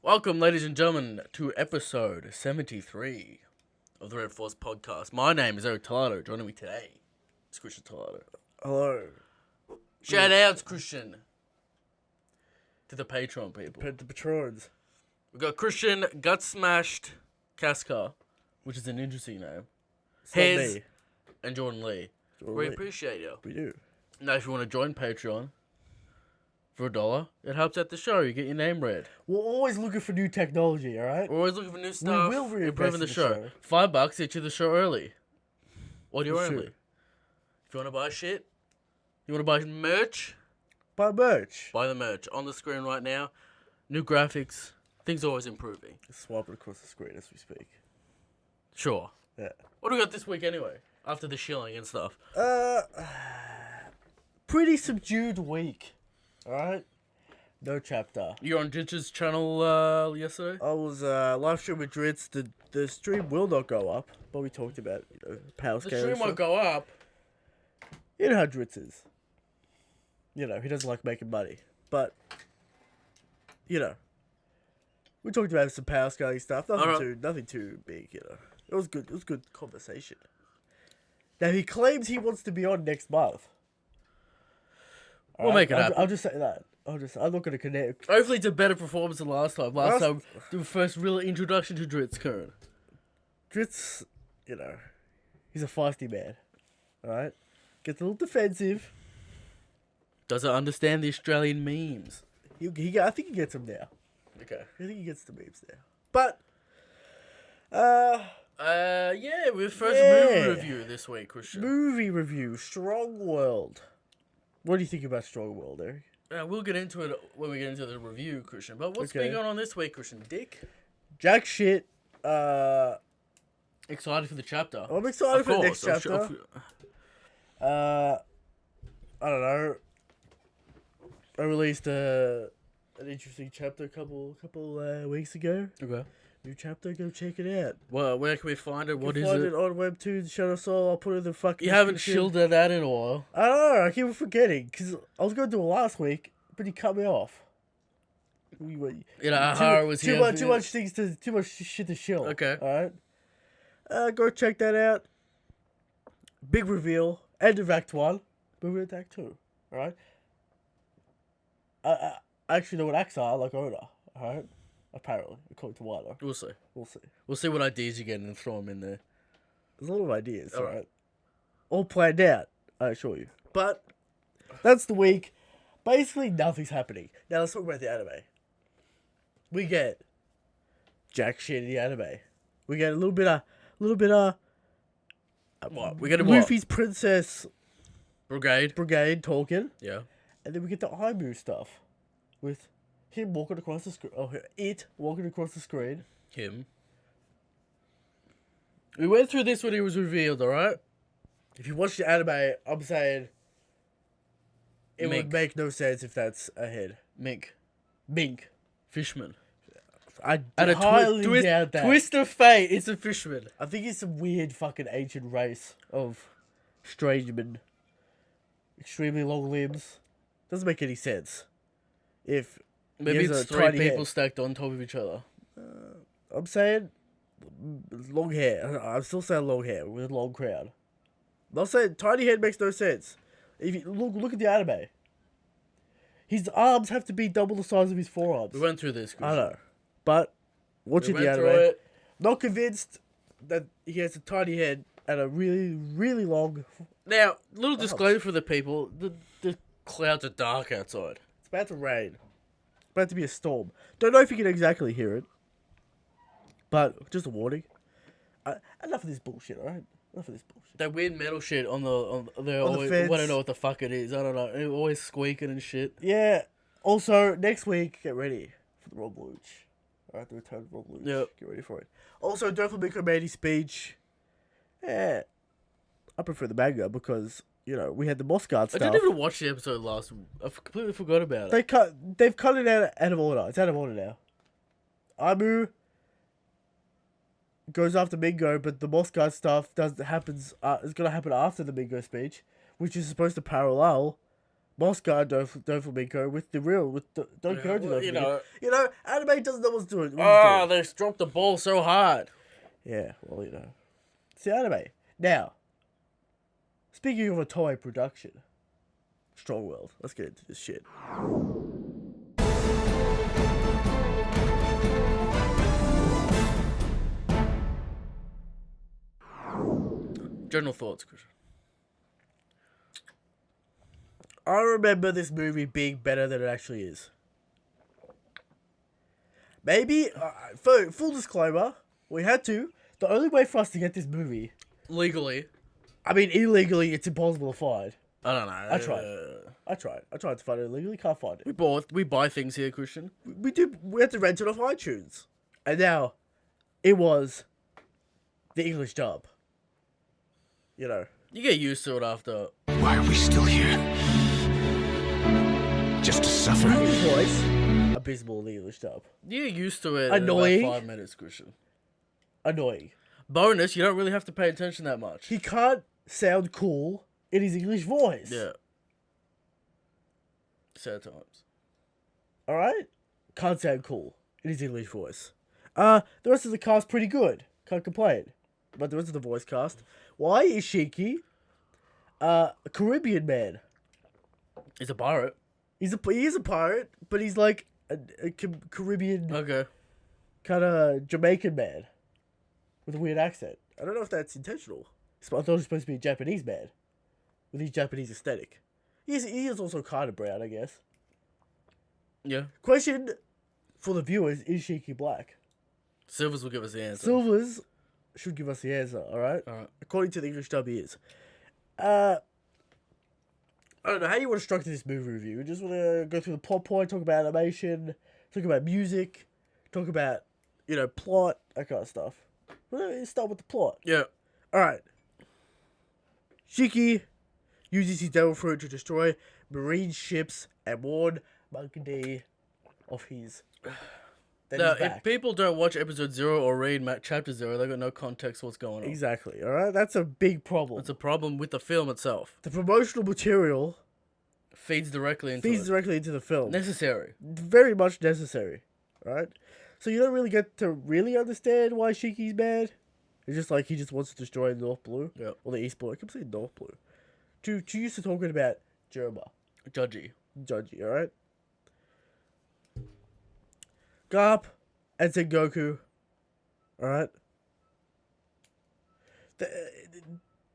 Welcome, ladies and gentlemen, to episode 73 of the Red Force Podcast. My name is Eric Toledo. Joining me today is Christian Toledo. Hello. Shout outs, Christian, to the Patreon people. The patrons. We've got Christian Gut Smashed Cascar, which is an interesting name. It's not Hez me. and Jordan Lee. Jordan We Lee. appreciate you. We do. Now, if you want to join Patreon for $1, it helps out the show. You get your name read. We're always looking for new technology, alright? We're always looking for new stuff. will reinvest improving in the the show. show. $5 gets you the show early. Audio For sure. only. If you want to buy shit, you want to buy merch, Buy merch. buy the merch on the screen right now. New graphics. Things always improving. Swap it across the screen as we speak. Sure. Yeah. What do we got this week anyway? After the shilling and stuff. Pretty subdued week. Alright? No chapter. You were on Ditch's channel yesterday? I was live stream with Dritz. The stream will not go up, but we talked about, power The scale. stream won't go up. You know how Dritz is. He doesn't like making money. But, we talked about some power scaling stuff. Nothing too big, It was good. It was good conversation. Now, he claims he wants to be on next month. We'll make it happen. I'll just say that. I'm not going to connect. Hopefully it's a better performance than last time. Last Last- time, the first real introduction to Dritz Kern. Dritz, he's a feisty man. Alright? Gets a little defensive. Doesn't understand the Australian memes. I think he gets them now. Okay. I think he gets the memes now. But, Yeah, we're first Yeah. movie review this week, Christian. movie review, Strong World. What do you think about Strong World, Eric? We'll get into it when we get into the review, Christian. But what's Okay. been going on this week, Christian? Dick? Jack shit. Excited for the chapter. I'm excited Of for the next course, chapter. I don't know. I released an interesting chapter a couple weeks ago. Okay. New chapter, go check it out. Well, where can we find it? What you is can find it? it on Webtoons, Shadow Soul. I'll put it in the fucking You haven't description. shielded that in a while. I don't know. I keep forgetting because I was going to do it last week, but he cut me off. Hara was here. Too much shit to shill. Okay. All right. Go check that out. Big reveal. End of Act 1. Moving into Act 2. All right. I actually know what acts are, like Oda. All right. Apparently, according to Wano. We'll see. We'll see. We'll see what ideas you get and throw them in there. There's a lot of ideas. All All right. right. All planned out, I assure you. But that's the week. Basically, nothing's happening. Now let's talk about the anime. We get jack shit in the anime. We get a little bit of What? We get a what? Luffy's Princess Brigade. Brigade talking, Yeah. and then we get the Aimu stuff with him walking across the screen. Oh, it walking across the screen. Him. We went through this when he was revealed, alright? If you watch the anime, I'm saying it would Mink. make no sense if that's ahead. Mink. Mink. Fishman. I And a highly twist, doubt that. twist of fate, it's a fishman. I think it's some weird fucking ancient race of strangemen. Extremely long limbs. Doesn't make any sense. If Maybe he has it's a three tiny people head. stacked on top of each other. I'm saying long hair. I'm still saying long hair with a long crown. I'm not saying tiny head makes no sense. If you look at the anime, his arms have to be double the size of his forearms. We went through this. I know, but We watching the went through anime, it. not convinced that he has a tiny head and a really, really long. Now, little disclaimer for the people. The clouds are dark outside. It's about to rain. It's about to be a storm. Don't know if you can exactly hear it, but just a warning. Enough of this bullshit, alright? Enough of this bullshit. That weird metal shit on the always, fence. I don't know what the fuck it is. I don't know. It's always squeaking and shit. Yeah. Also, next week, get ready for the Rob Luch. Alright, the return of Rob Luch. Yep. Get ready for it. Also, don't forget Mandy's speech. Yeah. I prefer the manga because, we had the Mossguard I stuff. didn't even watch the episode last. I completely forgot about it. They've cut it out of order. It's out of order now. Aimu goes after Mingo, but the Mossguard stuff is gonna happen after the Mingo speech, which is supposed to parallel Moscar Doflamingo with the real don't go to well, Doflamingo. Anime doesn't know what's doing. They dropped the ball so hard. Yeah, well, it's the anime. Now, speaking of a Toei production, Strong World. Let's get into this shit. General thoughts, Chris. I remember this movie being better than it actually is. Maybe, for full disclaimer, we had to. The only way for us to get this movie, Legally, I mean, illegally, it's impossible to find. I don't know. I tried to find it illegally, can't find it. We buy things here, Christian. We had to rent it off iTunes. And now, it was the English dub. You get used to it after. Why are we still here? Just to suffer? His voice, abysmal in the English dub. You get used to it Annoying. in about 5 minutes, Christian. Annoying. Bonus, you don't really have to pay attention that much. He can't sound cool in his English voice. Yeah. Sad times. Alright? Can't sound cool in his English voice. The rest of the cast pretty good. Can't complain. But the rest of the voice cast. Why is Shiki a Caribbean man? He's a pirate. He is a pirate, but he's like a Caribbean, Okay. kind of Jamaican man with a weird accent. I don't know if that's intentional. I thought he was supposed to be a Japanese man with his Japanese aesthetic. He is also kind of brown, I guess. Yeah. Question for the viewers, is Shiki black? Silvers will give us the answer. Silvers should give us the answer, alright? Alright. According to the English dub, he is. I don't know how you want to structure this movie review. We just want to go through the plot point, talk about animation, talk about music, talk about, plot, that kind of stuff. Let's start with the plot. Yeah. Alright. Shiki uses his devil fruit to destroy marine ships and warn Monkey D of his... Now, if people don't watch episode 0 or read chapter 0, they've got no context what's going on. Exactly, alright? That's a big problem. It's a problem with the film itself. The promotional material Feeds directly into the film. Necessary. Very much necessary, right? So you don't really get to really understand why Shiki's mad. It's just like he just wants to destroy North Blue. Yep. Or the East Blue. I keep saying North Blue. Too used to talking about Germa. Judgy. Alright? Garp and Sengoku. Alright?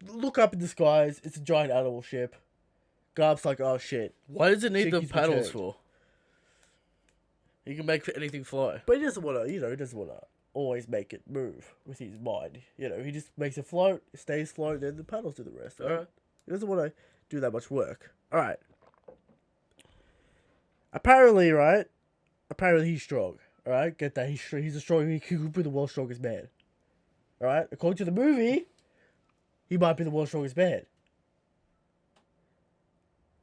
Look up in the skies. It's a giant animal ship. Garp's like, oh shit. Why does it need the Shiki's paddles returned. for? He can make anything fly. But he doesn't want to, he doesn't want to always make it move with his mind. He just makes it float, it stays float, and the paddles do the rest. Right? Alright. He doesn't want to do that much work. Alright. Apparently, he's strong. Alright? Get that. He's a strong, he could be the world's strongest man. Alright? According to the movie, he might be the world's strongest man.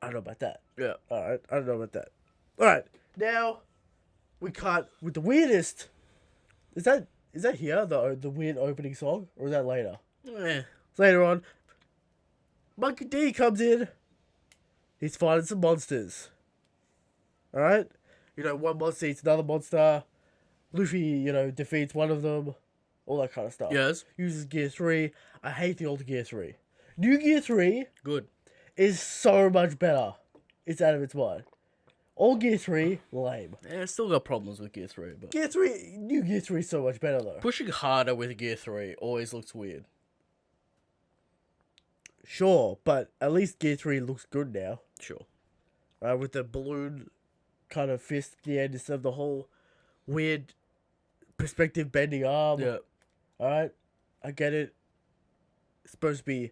I don't know about that. Yeah. Alright, I don't know about that. Alright, now we cut with the weirdest. Is that here, the weird opening song? Or is that later? Eh. It's later on. Monkey D comes in. He's fighting some monsters. Alright? One monster eats another monster. Luffy, defeats one of them. All that kind of stuff. Yes. Uses Gear 3. I hate the old Gear 3. New Gear 3 Good. is so much better. It's out of its mind. Old Gear 3, lame. Yeah, still got problems with Gear 3, but... New Gear 3 is so much better though. Pushing harder with Gear 3 always looks weird. Sure, but at least Gear 3 looks good now. Sure. With the balloon kind of fist at the end instead of the whole weird perspective bending arm. Yeah. Alright? I get it. It's supposed to be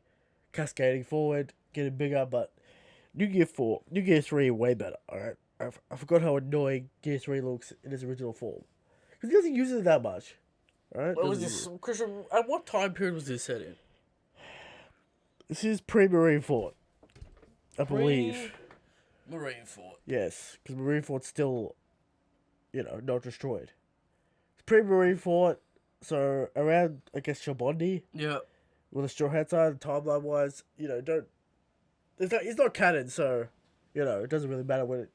cascading forward, getting bigger, but New Gear 3 way better, alright? I forgot how annoying Gear 3 looks in its original form. Because he doesn't use it that much. Alright? What was this, Christian, at what time period was this set in? This is pre-Marine Fort. I believe. Marine Fort. Yes, because Marine Fort's still, not destroyed. It's pre-Marine Fort, so around, I guess, Shabondi, Yeah. with the Straw Hats are, timeline-wise, don't... It's not canon, so You know, it doesn't really matter when it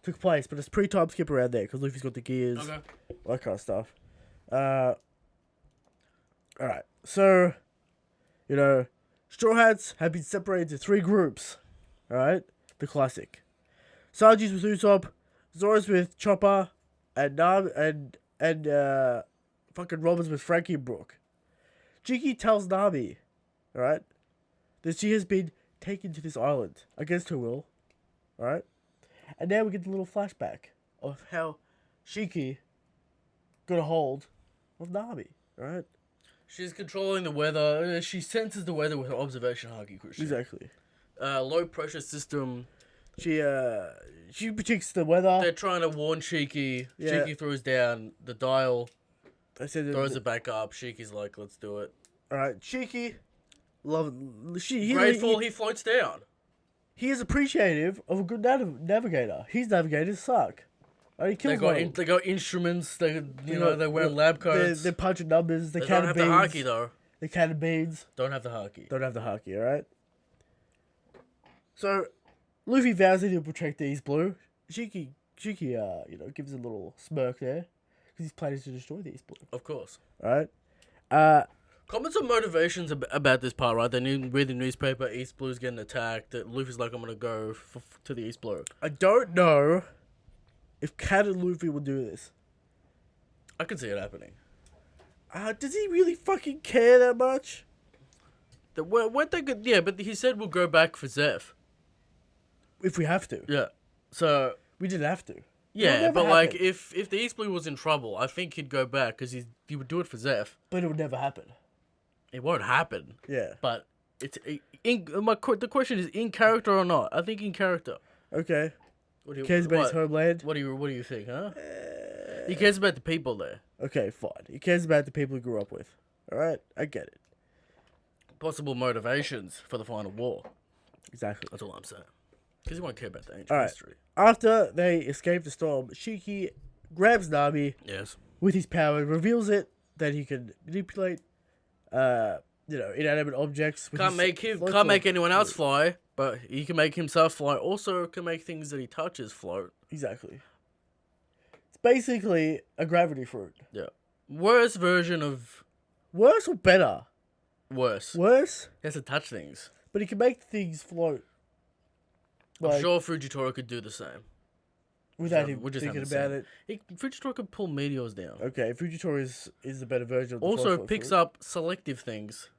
took place, but it's pre-time skip around there because Luffy's got the gears, Okay. all that kind of stuff. Alright, so, you know, Straw Hats have been separated into 3 groups. Alright? The classic. Sanji's with Usopp, Zoro's with Chopper, and fucking Robin's with Frankie and Brooke. Jiki tells Nami, alright, that she has been taken to this island against her will. Alright? And now we get the little flashback of how Shiki got a hold of Nami. Alright? She's controlling the weather. She senses the weather with her observation haki, Christian. Exactly. Low pressure system. She predicts the weather. They're trying to warn Shiki. Yeah. Shiki throws down the dial, I said throws it back up. Shiki's like, let's do it. Alright, Shiki, Grateful he floats down. he is appreciative of a good navigator. His navigators suck. He kills They got instruments. They they wear lab coats. They're punching numbers. They They cannon don't have the beans. haki though. The cannon beans. Don't have the haki. Don't have the haki, alright? So, Luffy vows that he'll protect the East Blue. Shiki, gives a little smirk there. Because he's planning to destroy the East Blue. Of course. Alright? Comments on motivations about this part, right? They read the newspaper. East Blue's getting attacked. That Luffy's like, I'm gonna go to the East Blue. I don't know if Cat and Luffy will do this. I could see it happening. Does he really fucking care that much? What they could, yeah, but he said we'll go back for Zeph. If we have to. Yeah. So We didn't have to. yeah, never but like happen. if the East Blue was in trouble, I think he'd go back because he would do it for Zeph. But it would never happen. It won't happen. Yeah. But the question is in character or not? I think in character. Okay. What do you, Cares about his what, homeland. what do you think, huh? He cares about the people there. Okay, fine. He cares about the people he grew up with. Alright? I get it. Possible motivations for the final war. Exactly. That's all I'm saying. Because he won't care about the ancient Alright. history. After they escape the storm, Shiki grabs Nami Yes. with his power and reveals it that he can manipulate, inanimate objects. With Can't his make float make anyone else fly, but he can make himself fly. Also, can make things that he touches float. Exactly. It's basically a gravity fruit. Yeah. Worse version of Worse or better? worse. Worse, He has to touch things. but he can make things float. I'm Like, sure Fujitora could do the same. without him We just thinking haven't about seen it. Fujitora could pull meteors down. Okay, Fujitora is the better version of the Also float picks fruit. up selective things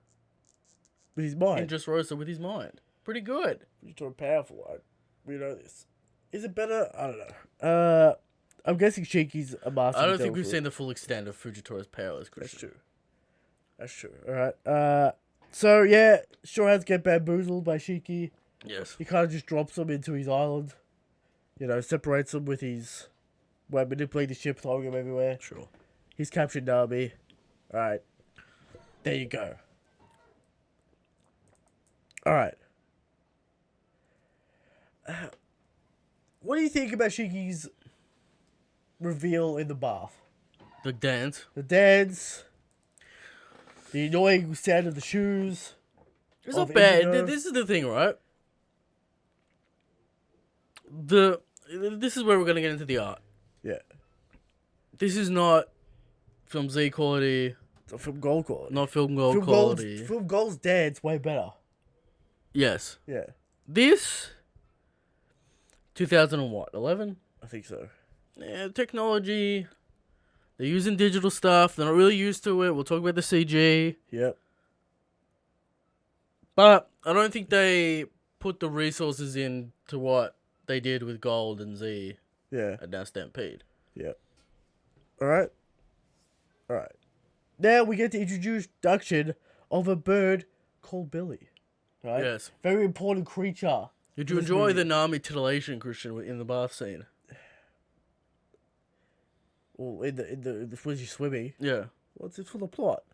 with his in mind. just Rosa with his mind. Pretty good. Fujitora powerful, right? We know this. Is it better? I don't know. I'm guessing Shiki's a master. I don't of think we've Devil seen the full extent of Fujitora's powers, That's Christian. true. That's true. Alright. So yeah, Straw Hats get bamboozled by Shiki. Yes. He kind of just drops him into his island. Separates him with his... manipulating the ship, throwing him everywhere. Sure. He's captured Nami. Alright. There you go. Alright. What do you think about Shiki's reveal in the bath? The dance. The dance, the annoying sound of the shoes. It's Of not bad. Indigo. This is the thing, right? This is where we're gonna get into the art. Yeah. This is not film Z quality, Film gold quality. not film gold quality. Film gold's dance way better. Yes. Yeah. This 2011. I think so. Yeah, technology. They're using digital stuff. They're not really used to it. We'll talk about the CG. Yep. But I don't think they put the resources into what they did with Gold and Z Yeah. and now Stampede. Yep. Alright. Alright. Now we get the introduction of a bird called Billy. Right? Yes. Very important creature. Did you This enjoy movie. the Nami titillation, Christian, in the bath scene? Well, in the when she's swimming. Yeah. Well, it's for the plot.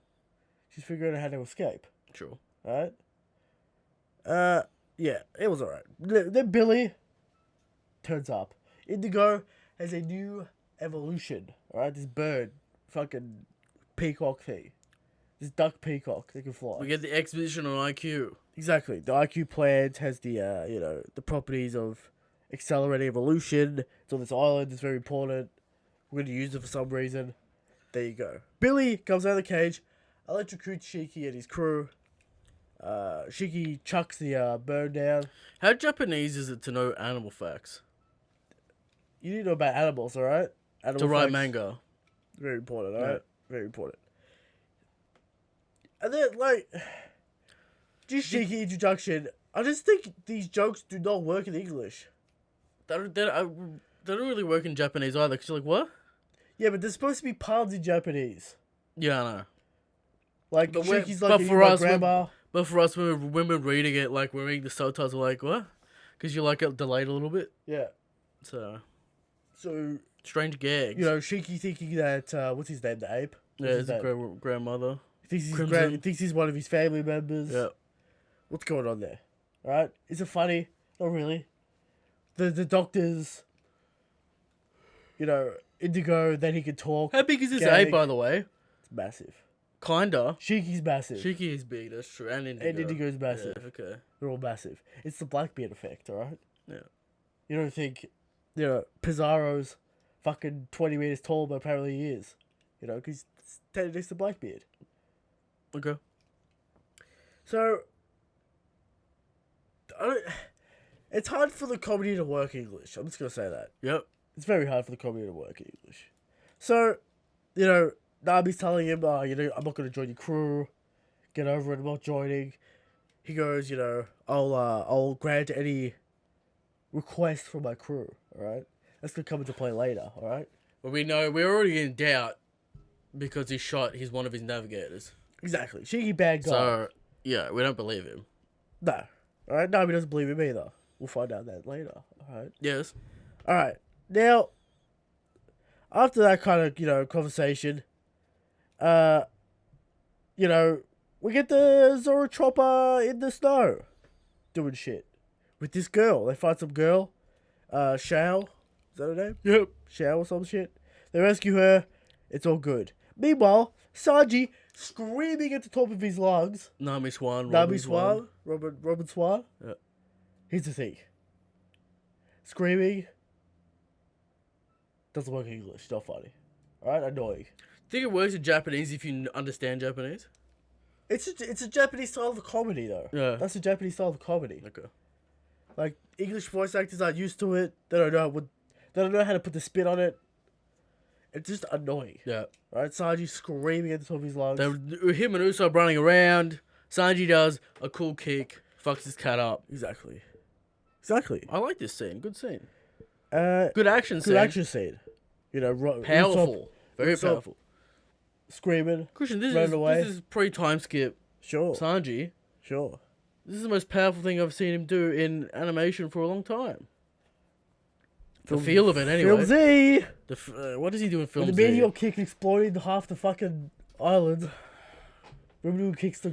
She's figuring out how to escape. Sure. Right? Yeah, it was alright. Then Billy turns up. Indigo has a new evolution. Alright, this bird, fucking peacock thing. This duck peacock that can fly. We get the exposition on IQ. Exactly. The IQ plant has the the properties of accelerating evolution. It's on this island. It's very important. We're going to use it for some reason. There you go. Billy comes out of the cage, electrocutes Shiki and his crew. Shiki chucks the bird down. How Japanese is it to know animal facts? You need to know about animals, alright? To write manga. Very important, alright? Very important. And then, like, just Shiki introduction. I just think these jokes do not work in English. They don't really work in Japanese either, because you're like, what? Yeah, but there's supposed to be puns in Japanese. Yeah, I know. Like, But Shiki's but like, for us, grandma. But for us, when we're reading it, like, we're reading the subtitles, we're like, what? Because you like it delayed a little bit. Yeah. So, Strange gags. You know, Shiki thinking that, what's his name, the ape? Yeah, his grandmother. He thinks he's one of his family members. Yeah. What's going on there? Alright? Is it funny? Not really. The doctors, you know, Indigo, then he can talk. How big is this Gag. ape, by the way? It's massive. Kinda. Shiki's massive. Shiki is big, that's true. And Indigo. And Indigo's massive. Yeah, okay. They're all massive. It's the Blackbeard effect, alright? Yeah. You don't think, you know, Pizarro's fucking 20 meters tall, but apparently he is. You know, because he's standing next to Blackbeard. Okay. So, it's hard for the comedy to work English. I'm just going to say that. Yep. It's very hard for the comedy to work English. So, you know, Nami's telling him, you know, I'm not going to join your crew. Get over it, I'm not joining. He goes, you know, I'll grant any request from my crew, alright? That's going to come into play later, alright? Well, we know we're already in doubt because he's one of his navigators. Exactly. Shiki bad guy. So, yeah, we don't believe him. No. Alright? Nami doesn't believe him either. We'll find out that later, alright? Yes. Alright. Now, after that kind of, you know, conversation, you know, we get the Zoro Chopper in the snow doing shit with this girl. They find some girl, Shao. Is that her name? Yep. Shao or some shit. They rescue her. It's all good. Meanwhile, Sanji screaming at the top of his lungs. Nami Swan. Robin Swan. Yeah. Here's the thing. Screaming doesn't work in English. Not funny. Alright? Annoying. Think it works in Japanese if you understand Japanese? It's a Japanese style of comedy, though. Yeah. That's a Japanese style of comedy. Okay. Like, English voice actors aren't used to it. They don't know how to put the spin on it. It's just annoying. Yeah. Right? Sanji screaming at the top of his lungs. Him and Usopp running around. Sanji does a cool kick. Fucks his cat up. Exactly. I like this scene. Good scene. Good action scene. Good action scene. You know, Powerful. Very Usopp powerful. Screaming. Christian, running away. this is pre-time skip. Sure. Sanji. Sure. This is the most powerful thing I've seen him do in animation for a long time. The feel of it, anyway. Film Z! What does he do in Film With Z? the meteor kick exploding half the fucking island. Remember who kicks the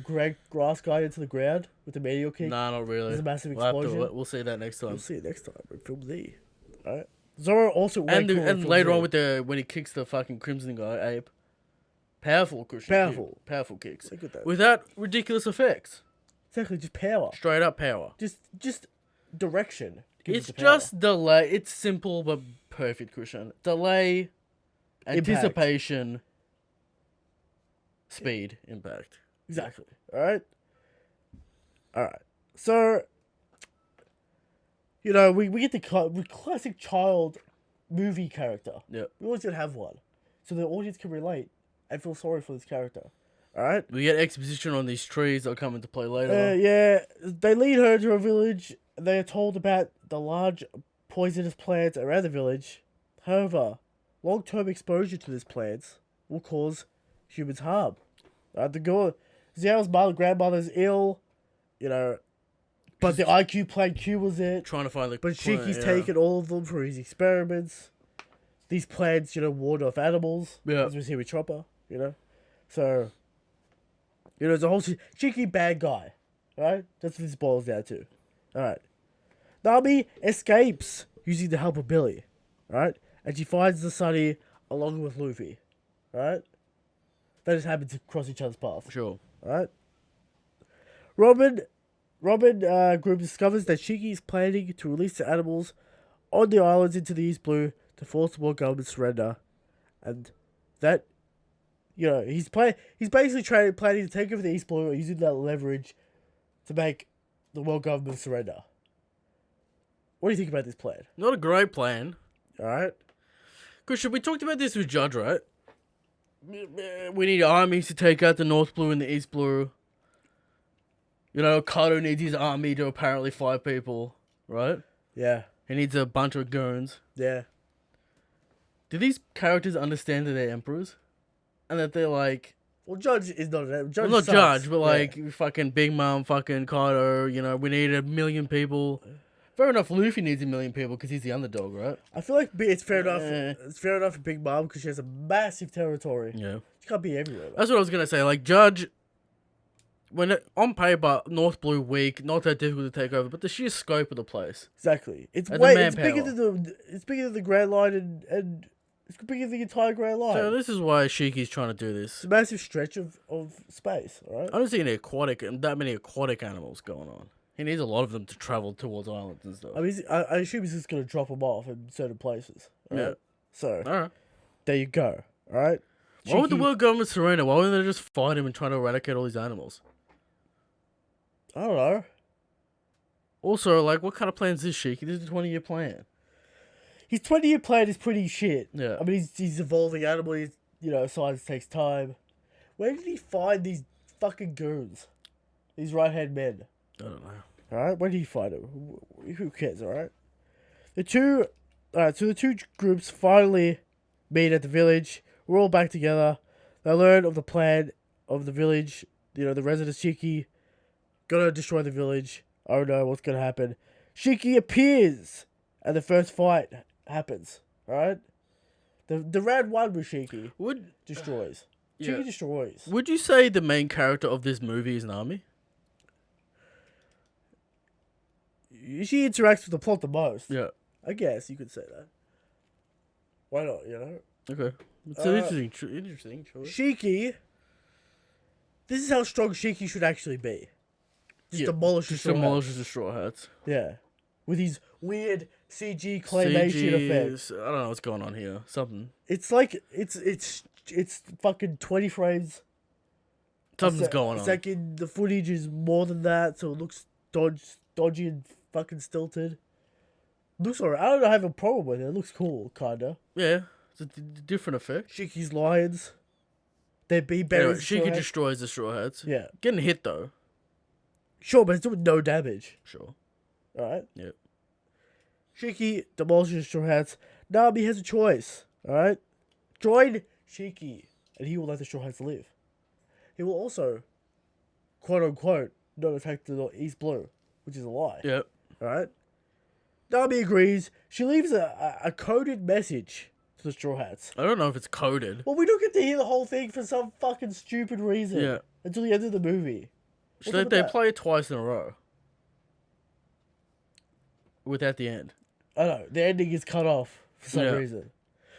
grass guy into the ground with the meteor kick? Nah, not really. There's a massive We'll explosion. we'll see that next time. We'll see it next time in Film Z. Alright. Zoro also And cool in and Film later Z. on with when he kicks the fucking Crimson guy, ape. Powerful, Christian. Powerful kicks. Look at that. Without ridiculous effects. Exactly, just power. Straight up power. Just direction. gives It's it the power. just delay. It's simple but perfect, Christian. Delay, anticipation, speed, impact. Exactly. Alright? Alright. So, you know, we get the classic child movie character. Yep. We always gotta have one. So the audience can relate and feel sorry for this character. Alright? We get exposition on these trees that'll come into play later. Yeah. They lead her to a village. They are told about the large poisonous plants around the village. However, long-term exposure to these plants will cause humans harm. The girl, Xiao's grandmother's ill, you know, but the IQ plant cures it. Trying to find the But plant, Shiki's yeah. taken all of them for his experiments. These plants, you know, ward off animals. Yeah. As we see with Chopper, you know. So, you know, it's a whole Shiki bad guy. Right? That's what this boils down to. Alright. Nami escapes using the help of Billy. Right? And she finds the Sunny along with Luffy. Right? They just happen to cross each other's path. Sure. Alright? Robin group discovers that Shiki is planning to release the animals on the islands into the East Blue to force the world government surrender, and that, he's basically planning to take over the East Blue using that leverage to make the world government surrender. What do you think about this plan? Not a great plan. All right. Because we talked about this with Judge, right? We need armies to take out the North Blue and the East Blue. Kato needs his army to apparently fight people, right? Yeah. He needs a bunch of goons. Yeah. Do these characters understand that they're emperors? And that they're like... Well, Judge is not an Judge. Well, not sucks. Judge, but like fucking Big Mom, fucking Kato, we need 1 million people. Fair enough, Luffy needs 1 million people because he's the underdog, right? I feel like it's fair enough. It's fair enough for Big Mom because she has a massive territory. Yeah. She can't be everywhere. Man. That's what I was going to say. Like, Judge, on paper, North Blue weak, not that difficult to take over, but the sheer scope of the place. Exactly. It's As bigger than the Grand Line and it's bigger than the entire Grand Line. So this is why Shiki's trying to do this. It's a massive stretch of space, alright? I don't see that many aquatic animals going on. He needs a lot of them to travel towards islands and stuff. I mean, I assume he's just going to drop them off in certain places. Right? Yeah. So, Alright. there you go, alright? Why would the world government surrender? Why wouldn't they just fight him and try to eradicate all these animals? I don't know. Also, like, what kind of plan is this, Shiki? This is a 20-year plan. His 20-year plan is pretty shit. Yeah. I mean, he's evolving animals. Science takes time. Where did he find these fucking goons? These right-hand men. I don't know. Alright, where did he find them? Who cares, alright? So the two groups finally meet at the village. We're all back together. They learn of the plan of the village. The resident Shiki gonna destroy the village. Oh no, what's gonna happen? Shiki appears, and the first fight happens. Alright, the round one with Shiki destroys. Yeah. Shiki destroys. Would you say the main character of this movie is Nami? She interacts with the plot the most. Yeah. I guess you could say that. Why not? Okay. It's an interesting choice. Shiki. This is how strong Shiki should actually be. Just demolish the Straw Hats. Yeah. With these weird CG claymation effects. I don't know what's going on here. Something. It's like it's fucking 20 frames. Something's going on. It's like the footage is more than that, so it looks dodgy and fucking stilted. Looks alright. I don't have a problem with it. It looks cool, kinda. Yeah. It's a different effect. Shiki's lions. They're being Anyway, buried. Shiki destroys the Straw Hats. Yeah. Getting hit though. Sure, but it's doing no damage. Sure. Alright? Yep. Shiki demolishes Straw Hats. Nami has a choice. Alright? Join Shiki, and he will let the Straw Hats live. He will also, quote unquote, not attack the East Blue, which is a lie. Yep. Alright? Nami agrees. She leaves a coded message to the Straw Hats. I don't know if it's coded. Well, we don't get to hear the whole thing for some fucking stupid reason. Yeah. Until the end of the movie. So they play it twice in a row. Without the end. I know. The ending is cut off for some reason.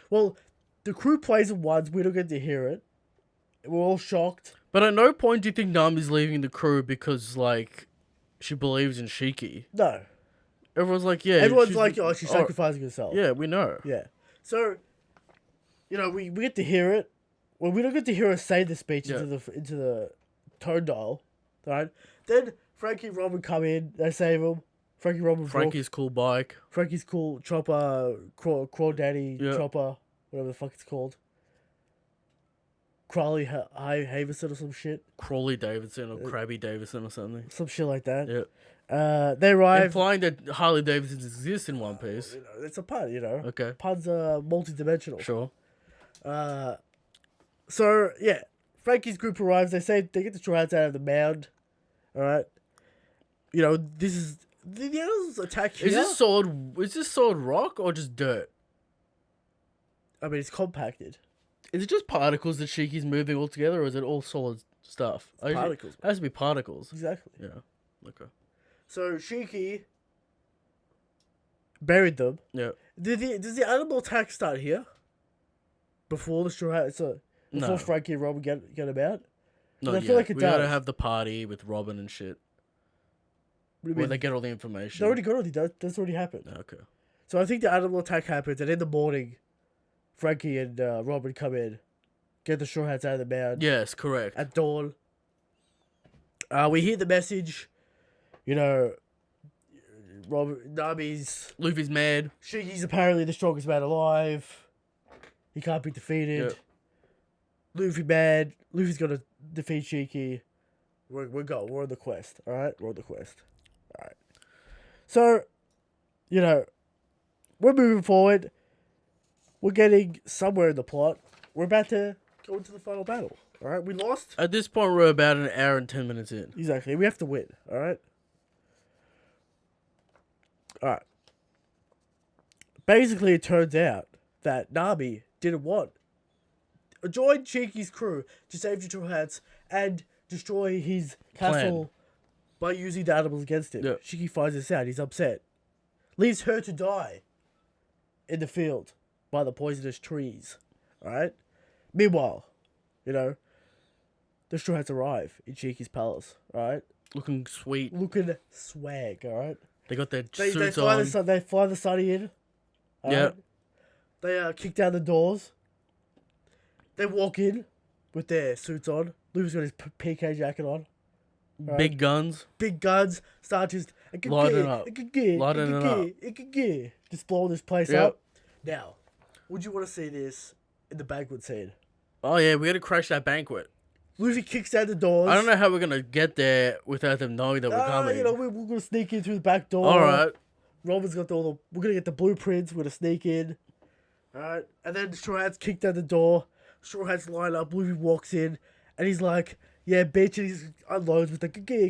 Well, the crew plays it once. We don't get to hear it. We're all shocked. But at no point do you think Nami's leaving the crew because, like, she believes in Shiki. No. Everyone's like, yeah. Everyone's like, oh, she's sacrificing herself. Yeah, we know. Yeah. So, we get to hear it. Well, we don't get to hear her say the speech into the tone dial. Right? Then Frankie and Robin come in. They save him. Frankie's cool bike. Frankie's cool. Chopper. Crawdaddy. Chopper. Whatever the fuck it's called. Crawley Havison or some shit. Crawley Davidson or Krabby Davidson or something. Some shit like that. Yeah. They arrive. Implying that Harley Davidsons exist in One Piece. It's a pun, Okay. Puns are multi-dimensional. Sure. So, yeah. Frankie's group arrives. They say they get the Straw Hats out of the mound. Alright? This is... The animals attack here. Is this solid rock or just dirt? I mean, it's compacted. Is it just particles that Shiki's moving all together, or is it all solid stuff? Particles. It has to be particles. Exactly. Yeah. Okay. So, Shiki buried them. Yeah. Does the animal attack start here? Before the Straw Hats... Before Frankie and Robin get them out? No, I feel like it we does. gotta have the party with Robin and shit. What do you Where mean? they get all the information. They already got all the... That's already happened. Okay. So I think the animal attack happens, and in the morning, Frankie and Robin come in, get the Straw Hats out of the mound. Yes, correct. At dawn. We hear the message, you know, Nami's... Luffy's mad. Shiki's apparently the strongest man alive. He can't be defeated. Yep. Luffy mad. Luffy's gonna defeat Shiki. We're going. We're on the quest. Alright? We're on the quest. Alright. So, you know, we're moving forward. We're getting somewhere in the plot. We're about to go into the final battle. Alright? We lost. At this point, we're about an hour and 10 minutes in. Exactly. We have to win. Alright? Alright. Basically, it turns out that Nami didn't join Shiki's crew to save the Straw Hats and destroy his castle by using the animals against him. Yep. Shiki finds this out. He's upset. Leaves her to die in the field by the poisonous trees. Alright? Meanwhile, you know, the Straw Hats arrive in Shiki's palace. Alright? Looking sweet. Looking swag. Alright? They got their They suits fly on. they fly the Sunny in. Yeah. They kick down the doors. They walk in with their suits on. Luffy's got his PK jacket on. Right? Big guns. Big guns. Start just... Lighting up. Lighting it up. Just blowing this place Yep. up. Now, would you want to see this in the banquet scene? Oh, yeah, we gotta crash that banquet. Luffy kicks down the doors. I don't know how we're gonna get there without them knowing that we're coming. You know, we're going to sneak in through the back door. Alright. Robin's got we're going to get the blueprints. We're going to sneak in. Alright. And then the Straw Hats kick down the door. Straw Hats line up. Luffy walks in. And he's like, yeah, bitch. And he unloads with the gah.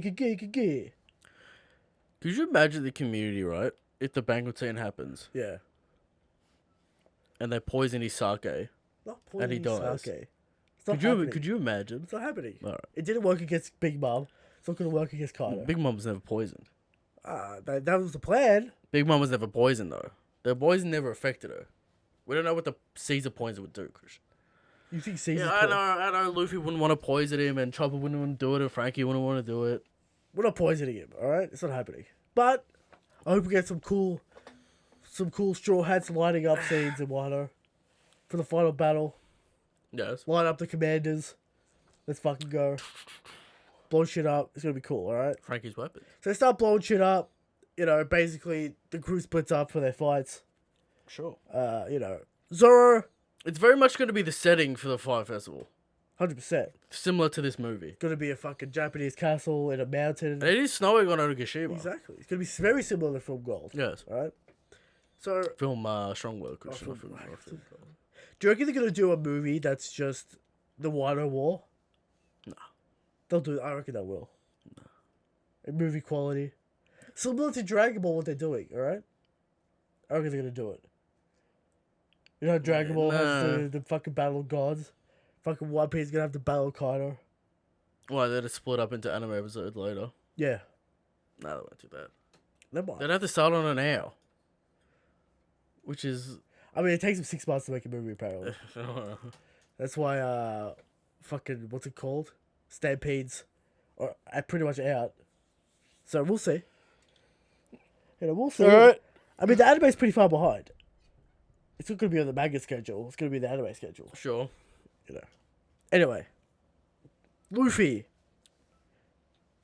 Could you imagine the community, right? If the banquet scene happens Yeah. and they poison his sake. Not And he poisoning dies. sake. It's not happening. Could you imagine? It's not happening. Alright. It didn't work against Big Mom. It's not going to work against Kaido. Big Mom was never poisoned. That was the plan. Big Mom was never poisoned, though. The poison never affected her. We don't know what the Caesar poison would do, Christian. You think Caesar's Yeah, I know. Luffy wouldn't want to poison him, and Chopper wouldn't want to do it, and Frankie wouldn't want to do it. We're not poisoning him, alright? It's not happening. But I hope we get some cool Straw Hats lining up scenes in Wano for the final battle. Yes. Line up the commanders. Let's fucking go. Blow shit up. It's gonna be cool, alright? Frankie's weapons. So they start blowing shit up. You know, basically the crew splits up for their fights. Sure. You know, Zoro, It's very much going to be the setting for the Fire Festival. 100%. Similar to this movie. Gonna be a fucking Japanese castle in a mountain. And it is snowing on Onigashima. Exactly. It's gonna be very similar to Film Gold. Yes. Alright? So, Film Strongwell, Christian. do you reckon they're gonna do a movie that's just the Wano War? No. They'll do it. I reckon they will. No. In movie quality. Similar to Dragon Ball, what they're doing, alright? I reckon they're gonna do it. You know how Dragon Ball has the fucking Battle of Gods? Fucking One Piece is gonna have the Battle of Kaido. Why, they'd have split up into anime episodes later. Yeah. No, they won't do that. Never mind. They'd have to start on an hour. Which is... I mean, it takes them 6 months to make a movie, apparently. That's why, fucking, what's it called? Stampedes are pretty much out. So we'll see. You know, we'll see. Alright. I mean, the anime's pretty far behind. It's not going to be on the manga schedule. It's going to be the anime schedule. Sure. You know. Anyway. Luffy.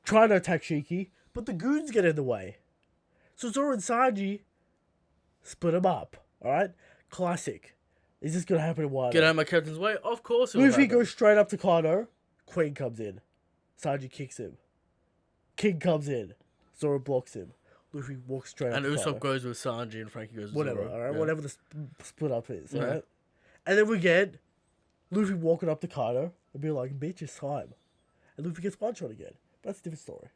Trying to attack Shiki, but the goons get in the way. So Zoro and Sanji split them up. Alright? Classic. Is this going to happen in Wano? Get out of my captain's way? Of course it will Luffy happen. goes straight up to Kaido. Queen comes in. Sanji kicks him. King comes in. Zoro blocks him. Luffy walks straight And up to Kaido. Usopp goes with Sanji and Frankie goes with Whatever, Zoro. alright? Yeah. Whatever the split up is, Yeah. alright? And then we get Luffy walking up to Kaido and be like, bitch, it's time. And Luffy gets one shot again. That's a different story.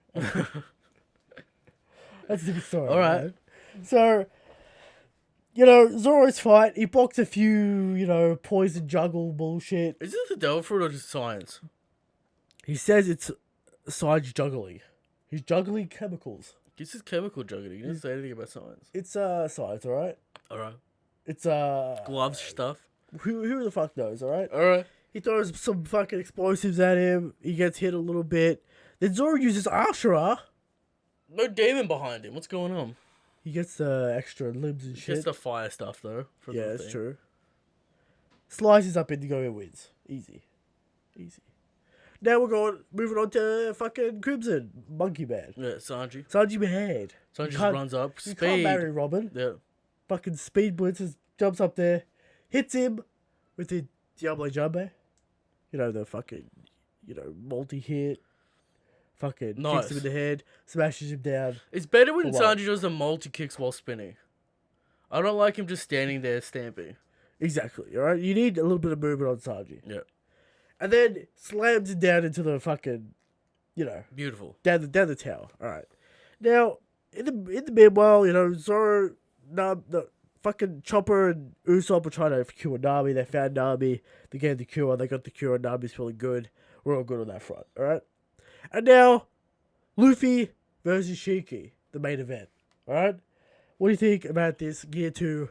That's a different story. Alright. Right? So, you know, Zoro's fight, he blocks a few, you know, poison juggle bullshit. Is this the devil fruit or just science? He says it's Sanji juggling. He's juggling chemicals. This is chemical juggling. You didn't say anything about science. It's science, alright? Alright. It's Gloves stuff. who the fuck knows, alright? Alright. He throws some fucking explosives at him. He gets hit a little bit. Then Zoro uses Ashura. No demon behind him. What's going on? He gets the extra limbs and Just shit. the fire stuff though. From Yeah, the that's thing. true. Slices up Indigo and wins. Easy. Now moving on to fucking Crimson. Monkey Man. Yeah, Sanji. Sanji Man. Sanji You just can't- runs up. You Speed. can't marry Robin. Yeah. Fucking speed blitzes, jumps up there, hits him with the Diablo Jumbo. You know, the fucking, multi-hit. Fucking Nice. kicks him in the head, smashes him down. It's better when For what? Sanji does the multi kicks while spinning. I don't like him just standing there stamping. Exactly, alright? You need a little bit of movement on Sanji. Yeah. And then slams him down into the fucking, Beautiful. down the tower. Alright. Now, in the meanwhile, Zoro, the fucking Chopper and Usopp were trying to cure Nami. They found Nami. They gave the cure. They got the cure. Nami's feeling good. We're all good on that front. Alright? And now, Luffy versus Shiki, the main event. Alright? What do you think about this Gear 2?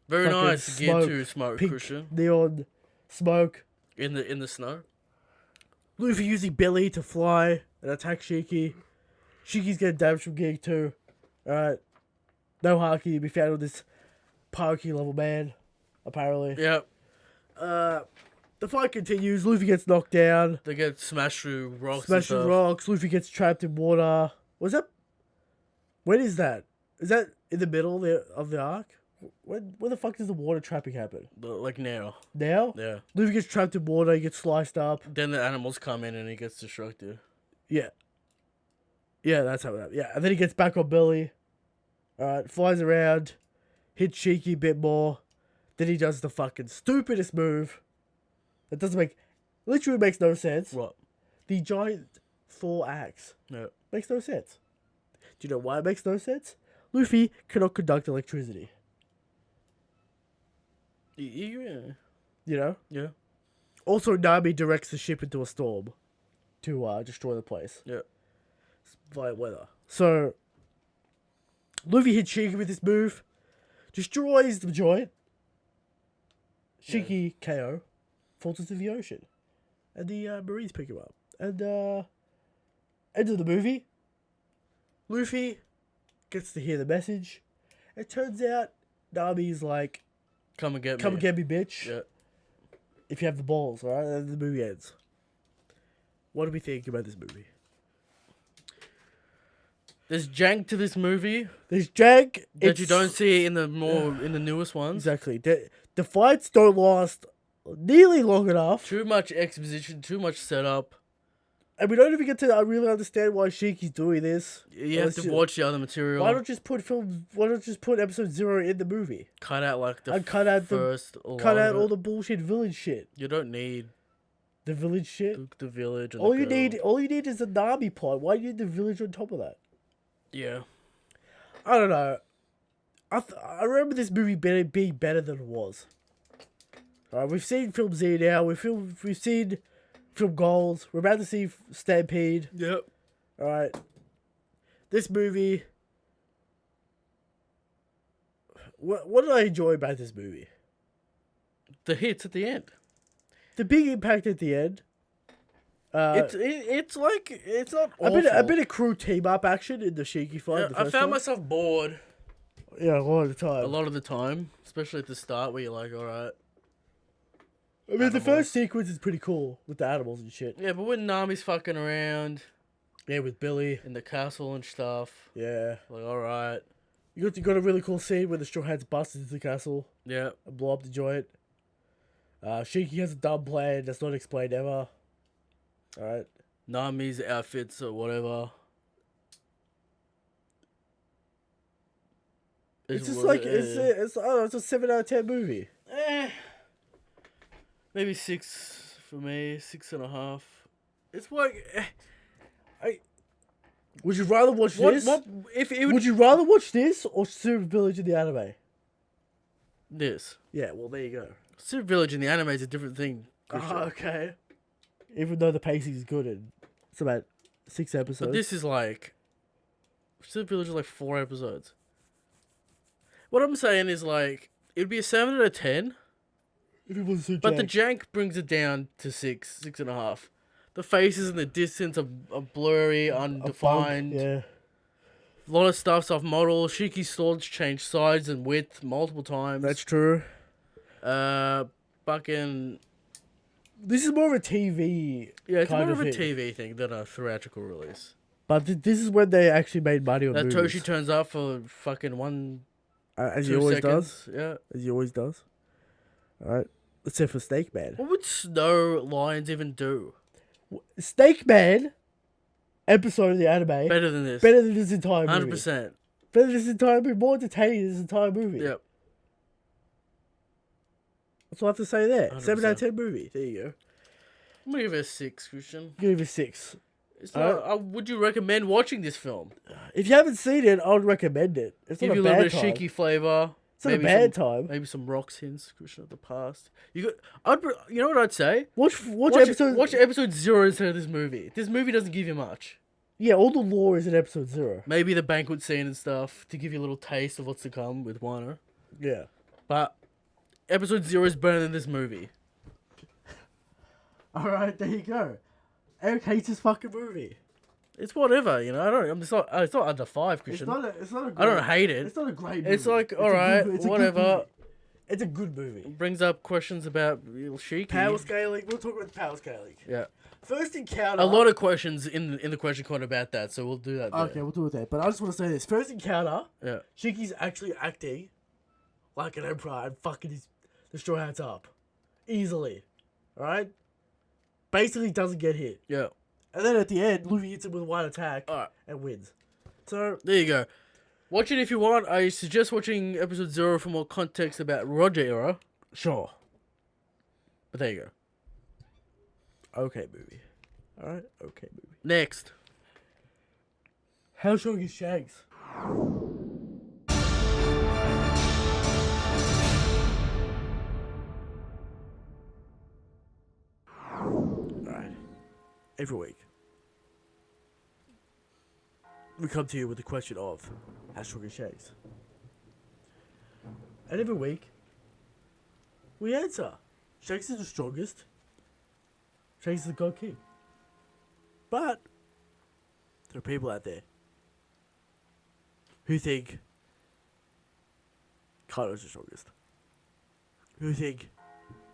Very Fucking nice. Gear smoke, 2 smoke pink cushion neon smoke. in the snow. Luffy using Billy to fly and attack Shiki. Shiki's getting damage from Gear 2. Alright? No Haki to be found on this Pirate level man, apparently. Yep. The fight continues. Luffy gets knocked down. They get smashed through rocks. Smashing and stuff. rocks. Luffy gets trapped in water. Was that? When is that? Is that in the middle of the arc? When the fuck does the water trapping happen? Like now. Now? Yeah. Luffy gets trapped in water. He gets sliced up. Then the animals come in and he gets destructed. Yeah. Yeah, that's how it happened. Yeah, and then he gets back on Billy. Alright, flies around. Hits Shiki a bit more. Then he does the fucking stupidest move. That literally makes no sense. What? The giant Thor axe. Yeah. Makes no sense. Do you know why it makes no sense? Luffy cannot conduct electricity. Yeah. You know? Yeah. Also, Nami directs the ship into a storm to destroy the place. Yeah. It's violent weather. So, Luffy hits Shiki with this move. Destroys the joint. Shiki KO. Falls into the ocean. And the Marines pick him up. And, end of the movie. Luffy gets to hear the message. It turns out Nami's like, Come and get me. come and get me, bitch. Yeah. If you have the balls, alright? And the movie ends. What do we think about this movie? There's jank to this movie There's jank. that you don't see in the newest ones. Exactly. The fights don't last nearly long enough. Too much exposition, too much setup. And we don't even get to really understand why Shiki's doing this. You have to watch the other material. Why not just put episode 0 in the movie? Cut out like the And cut out first. Cut out all the bullshit village shit. You don't need The village shit. the village. And All the you girl. need is the Nami plot. Why do you need the village on top of that? Yeah. I don't know. I remember this movie being better than it was. We've seen Film Z now. We've seen Film Goals. We're about to see Stampede. Yep. Alright. This movie. What did I enjoy about this movie? The hits at the end. The big impact at the end. It's not awful. a bit of crew team up action in the Shiki fight. Yeah, the I first found time. myself bored Yeah, a lot of the time. a lot of the time, especially at the start where you're like, all right. I mean, the animals. first sequence is pretty cool with the animals and shit. Yeah, but when Nami's fucking around Yeah, with Billy. in the castle and stuff, Yeah. like, all right. You got a really cool scene where the Straw Hats bust into the castle Yeah. and blow up the joint. Shiki has a dumb plan that's not explained ever. Alright. Nami's outfits or whatever. It's just like, it's I don't know, it's a 7 out of 10 movie. Maybe 6 for me, 6.5. It's like, Would you rather watch what this? if it would Would you rather watch this or Super Village in the anime? this? Yeah, well, there you go. Super Village in the anime is a different thing. Christian. Okay. Even though the pacing is good and it's about 6 episodes. But this is like, Super Village is like 4 episodes. What I'm saying is like, it'd be a 7 out of 10. If it wasn't so But the jank. jank brings it down to 6.5. The faces in the distance are blurry, A bug, undefined. Yeah. A lot of stuff's off model. Shiki's swords change size and width multiple times. That's true. Fucking... This is more of a TV. Yeah, it's kind more of a thing. TV thing than a theatrical release. But this is when they actually made money on That movies. Toshi turns up for fucking 1-2 As he always seconds. does. Yeah. As he always does. Alright. Except for Snake Man. What would Snow Lions even do? Snake Man episode of the anime Better than this. better than this entire movie. 100%. Better than this entire movie. More entertaining than this entire movie. Yep. That's what I have to say there. 100%. 7 out of 10 movie. There you go. I'm gonna give it a 6, Christian. Give it a 6. It's not, would you recommend watching this film? If you haven't seen it, I would recommend it. It's Give not you a a little bad bit of time. Shiki flavor. It's not a bad time. Maybe some rocks hints, Christian, of the past. You know what I'd say? Watch episode... Watch episode 0 instead of this movie. This movie doesn't give you much. Yeah, all the lore is in episode 0. Maybe the banquet scene and stuff to give you a little taste of what's to come with Wano. Yeah. But episode 0 is better than this movie. Alright, there you go. Eric hates this fucking movie. It's whatever, you know. It's not under 5, Christian. It's not a great, I don't hate it. It's not a great movie. It's like, a alright, good- it's a good whatever. movie. It's a good movie. Brings up questions about Shiki. Power scaling. We'll talk about the power scaling. Yeah. First encounter. A lot of questions in the question card about that, so we'll do that. Okay, we'll do it there. But I just want to say this. First encounter, Yeah. Shiki's actually acting like an emperor and fucking the Straw Hats up. Easily. Alright? Basically doesn't get hit. Yeah. And then at the end, Luffy hits him with one attack Alright. and wins. So, There you go. Watch it if you want. I suggest watching episode 0 for more context about Roger era. sure. But there you go. Okay movie. Alright? Okay movie. Next. How strong is Shanks? Alright. Every week, we come to you with the question of how strong is Shanks? And every week, we answer. Shanks is the strongest. Shanks is the God King. But there are people out there who think Kaido's the strongest. Who think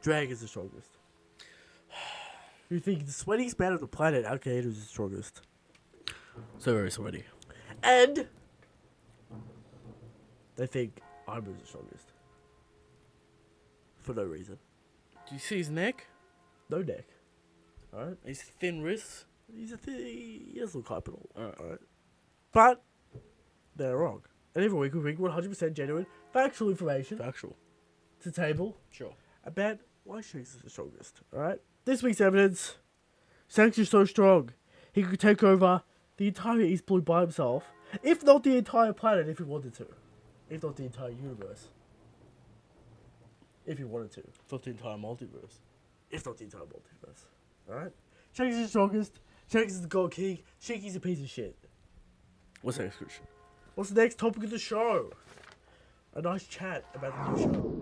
Dragon's the strongest. Who think the sweatiest man on the planet, Alkaido's the strongest. So very sweaty. And they think Ironman's the strongest. For no reason. Do you see his neck? No neck. Alright? His thin wrists? He has a little hype and all. Alright. Alright. But they're wrong. And every week we bring 100% genuine, factual information Factual. to the table Sure. about why Shanks is the strongest. Alright? This week's evidence, Shanks is so strong, he could take over the entire East Blue by himself, if not the entire planet if he wanted to. If not the entire universe. If he wanted to. Not the entire multiverse. If not the entire multiverse. Alright? Shanks is the strongest, Shanks is the God King, Shiki's a piece of shit. What's next, Christian? What's the next topic of the show? A nice chat about the new show.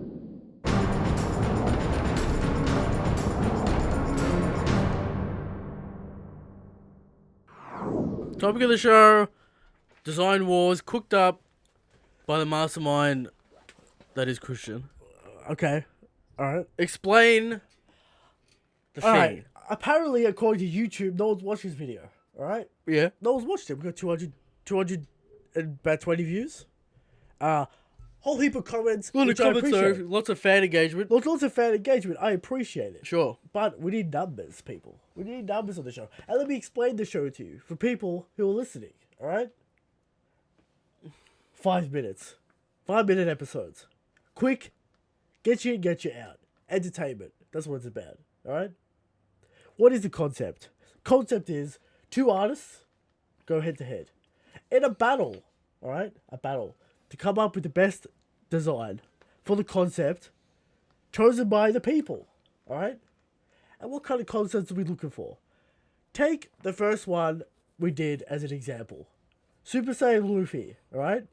Topic of the show: Design Wars, cooked up by the mastermind that is Christian. Okay. Alright. Explain the thing. Alright. Apparently, according to YouTube, no one's watched this video. Alright? Yeah. No one's watched it. We got 200 and about 20 views. Whole heap of comments. Well, the which I comments though, appreciate. lots of fan engagement. Lots of fan engagement. I appreciate it. Sure. But we need numbers, people. We need numbers on the show. And let me explain the show to you for people who are listening. Alright? 5 minutes. 5-minute episodes. Quick. Get you in, get you out. Entertainment. That's what it's about. Alright? What is the concept? Concept is 2 artists go head to head. In a battle. Alright? A battle. To come up with the best design for the concept chosen by the people. Alright? And what kind of concepts are we looking for? Take the first one we did as an example. Super Saiyan Luffy. Alright?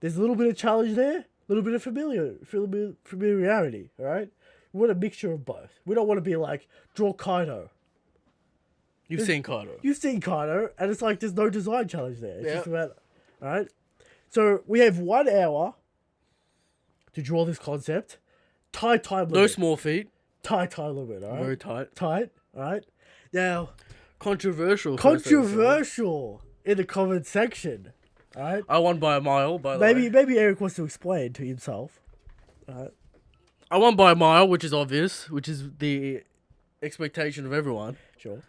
There's a little bit of challenge there. A little bit of familiarity. Alright? We want a mixture of both. We don't want to be like, draw Kaido. You've seen Kaido. You've seen Kaido, and it's like there's no design challenge there. It's Yeah. just about, Alright? So we have 1 hour to draw this concept. Tight time limit. No small feet. Tight time limit, alright? Very tight. Tight, alright? Now, Controversial. controversial in the comment section. Alright? I won by a mile, by the way. Maybe Eric wants to explain to himself. Alright? I won by a mile, which is obvious, which is the expectation of everyone. Sure.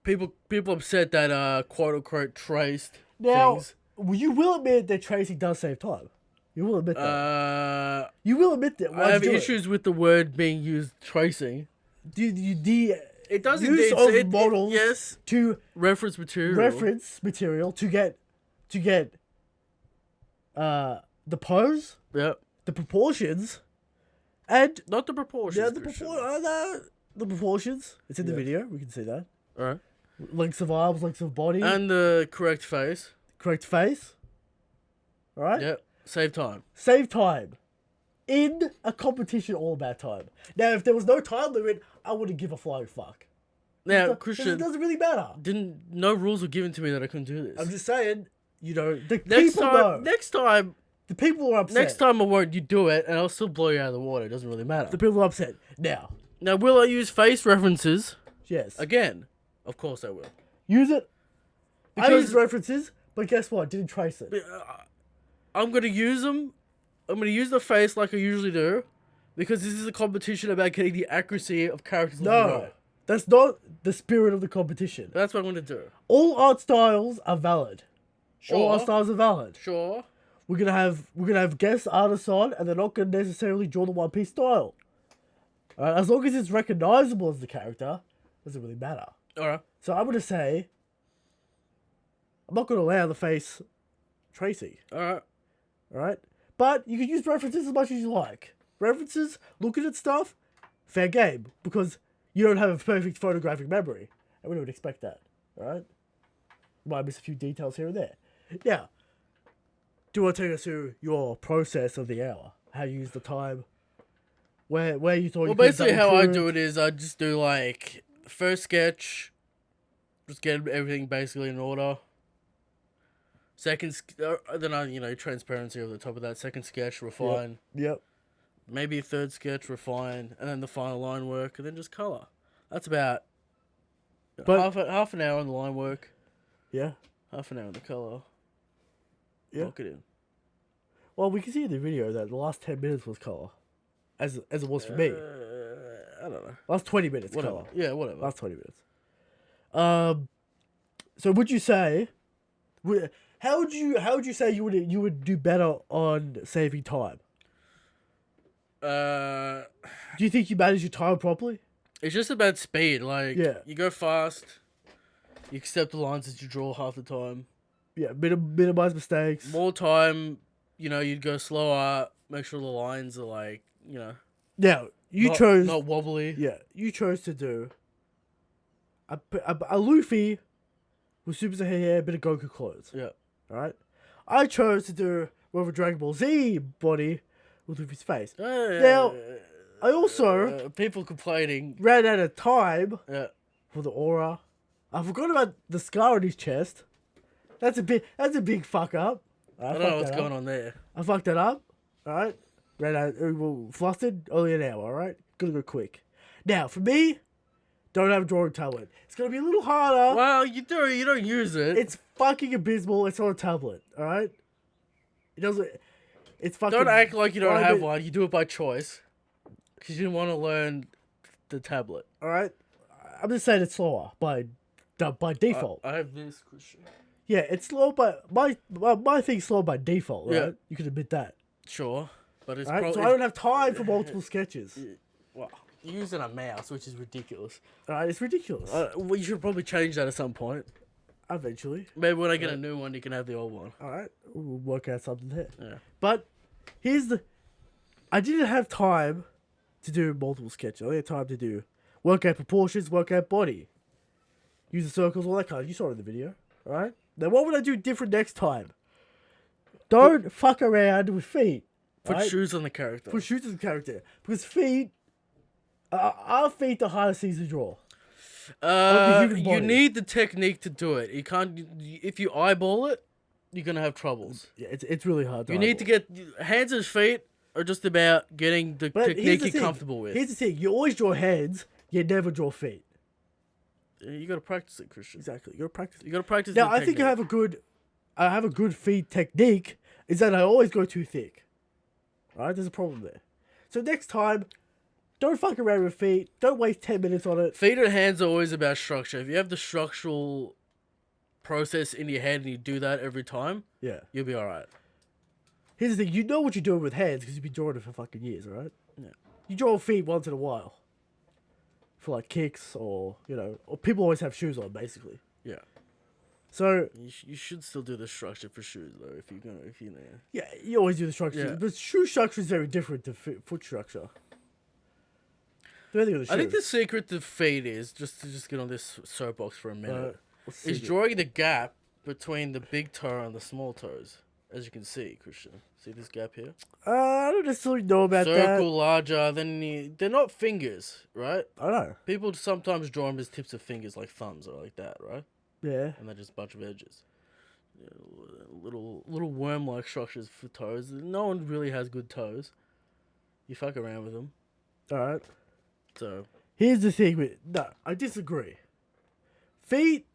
People upset that quote unquote traced Now, things. you will admit that tracing does save time. You will admit that. You will admit that. I have issues with the word being used, tracing. The It does use indeed. of models yes. to Reference material. to get the pose, Yep. the proportions, and Not the proportions. yeah, Christian. the proportions. It's in the Yeah. video. We can see that. Alright. Lengths of arms, lengths of body, And the correct face. correct face. All right. Yep. Save time. Save time. In a competition, all about time. Now, if there was no time limit, I wouldn't give a flying fuck. Now, It Christian, doesn't really matter. no rules were given to me that I couldn't do this. I'm just saying, the next people time, know. the people are upset. next time I won't. You do it, and I'll still blow you out of the water. It doesn't really matter. The people are upset. Now, Will I use face references yes. again? Of course I will. Use it. I Because- use references, but guess what? Didn't trace it. I'm gonna use them. I'm gonna use the face like I usually do, because this is a competition about getting the accuracy of characters. No. Right. That's not the spirit of the competition. That's what I'm gonna do. All art styles are valid. All Sure. art styles are valid. Sure. We're gonna have guest artists on, and they're not gonna necessarily draw the One Piece style. Alright, as long as it's recognizable as the character, doesn't really matter. All right. So I'm gonna say, I'm not gonna allow the face tracing. All right. Alright, but you can use references as much as you like. References, looking at stuff, fair game, because you don't have a perfect photographic memory, and we don't expect that. Alright, you might miss a few details here and there. Now, do you want to take us through your process of the hour? How you use the time? Where you thought Well, you could have basically, done how I improved? do it is I just do like first sketch, just get everything basically in order. Then I transparency over the top of that. Second sketch, refine. Yep. Maybe a third sketch, refine, and then the final line work, and then just color. That's about But- half an hour on the line work, Yeah. half an hour on the color. Yeah. Lock it in. Well, we can see in the video that the last 10 minutes was color, as it was for me. I don't know. Last 20 minutes Whatever. color. Yeah, whatever. Last 20 minutes. So would you say, how would you say you would do better on saving time? Do you think you manage your time properly? It's just about speed. Like, Yeah. you go fast. You accept the lines that you draw half the time. Yeah, minimize mistakes. More time, you'd go slower. Make sure the lines are like, Now you not, chose. not wobbly. Yeah, you chose to do a Luffy with Super Saiyan hair, a bit of Goku clothes. Yeah. All right. I chose to do more of a Dragon Ball Z body with Luffy's face. Now, I also people complaining. ran out of time Yeah. for the aura. I forgot about the scar on his chest. That's a big fuck up. I don't know what's going on there. I fucked that up. Alright? Ran out, flustered, only an hour, alright? Gonna go quick. Now, for me, don't have a drawing tablet. It's gonna be a little harder. Well, you do. You don't use it. It's fucking abysmal. It's on a tablet, alright? It doesn't. It's fucking. Don't act like you don't have private, one. You do it by choice. Because you didn't want to learn the tablet. Alright? I'm just saying it's slower by default. I have this, Christian. Yeah, it's slow, but my thing's slow by default, right? Yeah. You can admit that. Sure. But it's Alright? probably... So I don't have time for multiple sketches. Well, you're using a mouse, which is ridiculous. Alright, it's ridiculous. Well, you should probably change that at some point. Eventually. Maybe when I get a new one, you can have the old one. Alright, we'll work out something there. Yeah. But I didn't have time to do multiple sketches. I only had time to work out proportions, work out body. Use the circles, all that kind of. You saw it in the video, alright? Now, what would I do different next time? Don't fuck around with feet. Put right? shoes on the character. Put shoes on the character. Because feet, are feet the hardest things to draw? human You body. need the technique to do it. You can't. If you eyeball it, you're gonna have troubles. Yeah, it's really hard. You need to get hands and feet are just about getting the But here's technique the you're thing. comfortable with. Here's the thing: you always draw hands, you never draw feet. You gotta practice it, Christian. Exactly. You're practicing. You gotta practice. Now, the I think technique. I have a good feed technique. Is that I always go too thick. All right, there's a problem there. So next time, don't fuck around with feet. Don't waste 10 minutes on it. Feet and hands are always about structure. If you have the structural process in your head and you do that every time, Yeah. you'll be all right. Here's the thing: you know what you're doing with hands because you've been drawing it for fucking years, all right? Yeah. You draw feet once in a while. For like kicks or or people always have shoes on basically. Yeah. So You should still do the structure for shoes though. If you know. yeah, you always do the structure, Yeah. but shoe structure is very different to foot structure. Depending on the shoe. I think the secret to feet is just to get on this soapbox for a minute. Is drawing the gap between the big toe and the small toes, as you can see, Christian. See this gap here? I don't necessarily know about Circle larger than they're not fingers, right? that. I don't know. People sometimes draw them as tips of fingers, like thumbs or like that, right? Yeah. And they're just a bunch of edges. Yeah, little worm-like structures for toes. No one really has good toes. You fuck around with them, All right. so Here's the thing with no, I disagree. Feet,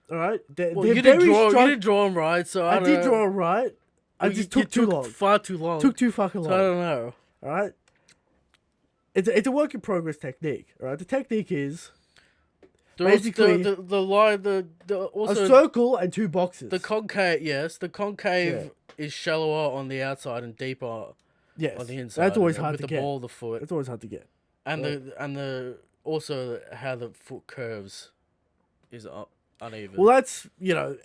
all right. They're you very didn't draw. strong. You didn't draw them right, so I I don't did know. draw it right. I Well, just you took too long. Far too long. Took too fucking So long. I don't know. All right. It's a work in progress technique. All right. The technique is Basically, the line, the also a circle and two boxes. the concave. Yes, the concave is shallower on the outside and deeper yes. on the inside. That's always hard with to the get. ball of the foot, That's always hard to get. and the also how the foot curves is uneven. Well, that's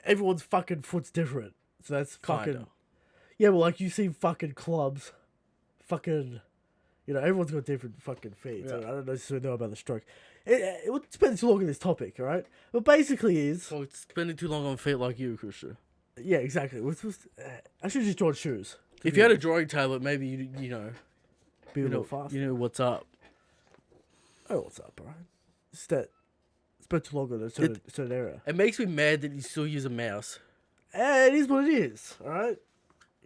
everyone's fucking foot's different. So that's fucking Kinda. yeah. Well, like you see fucking clubs, fucking everyone's got different fucking feet. So Yeah. I don't necessarily know about the stroke. It would spend too long on this topic, all right? But basically is So it's spending too long on feet like you, Christian. yeah, exactly. I should have just drawn shoes. If you had a drawing tablet, maybe you know be a little fast. you know what's up. Oh, what's up, all right? It's that spent too long on a certain area. It makes me mad that you still use a mouse. It is what it is, all right?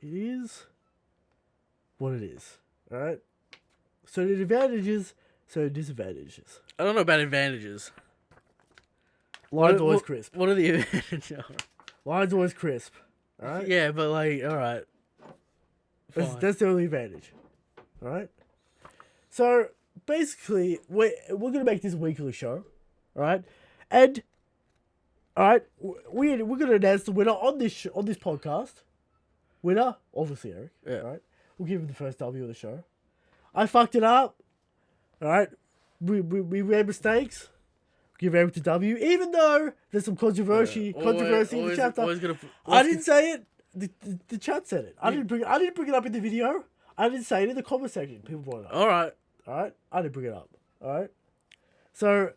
It is what it is, all right? Certain advantages, certain disadvantages. I don't know about advantages. Line's always crisp. What are the advantages? Line's always crisp, all right? Yeah, but like, all right. That's the only advantage, all right? So basically, we're gonna make this a weekly show, all right? And all right, we're gonna announce the winner on this podcast. Winner, obviously Eric. Yeah. All right, we'll give him the first W of the show. I fucked it up. All right, we made mistakes. Give Eric the W, even though there's some controversy in the chapter. I didn't say it. The chat said it. I didn't bring it up in the video. I didn't say it in the comment section. People brought it up. All right. All right, I didn't bring it up. All right, so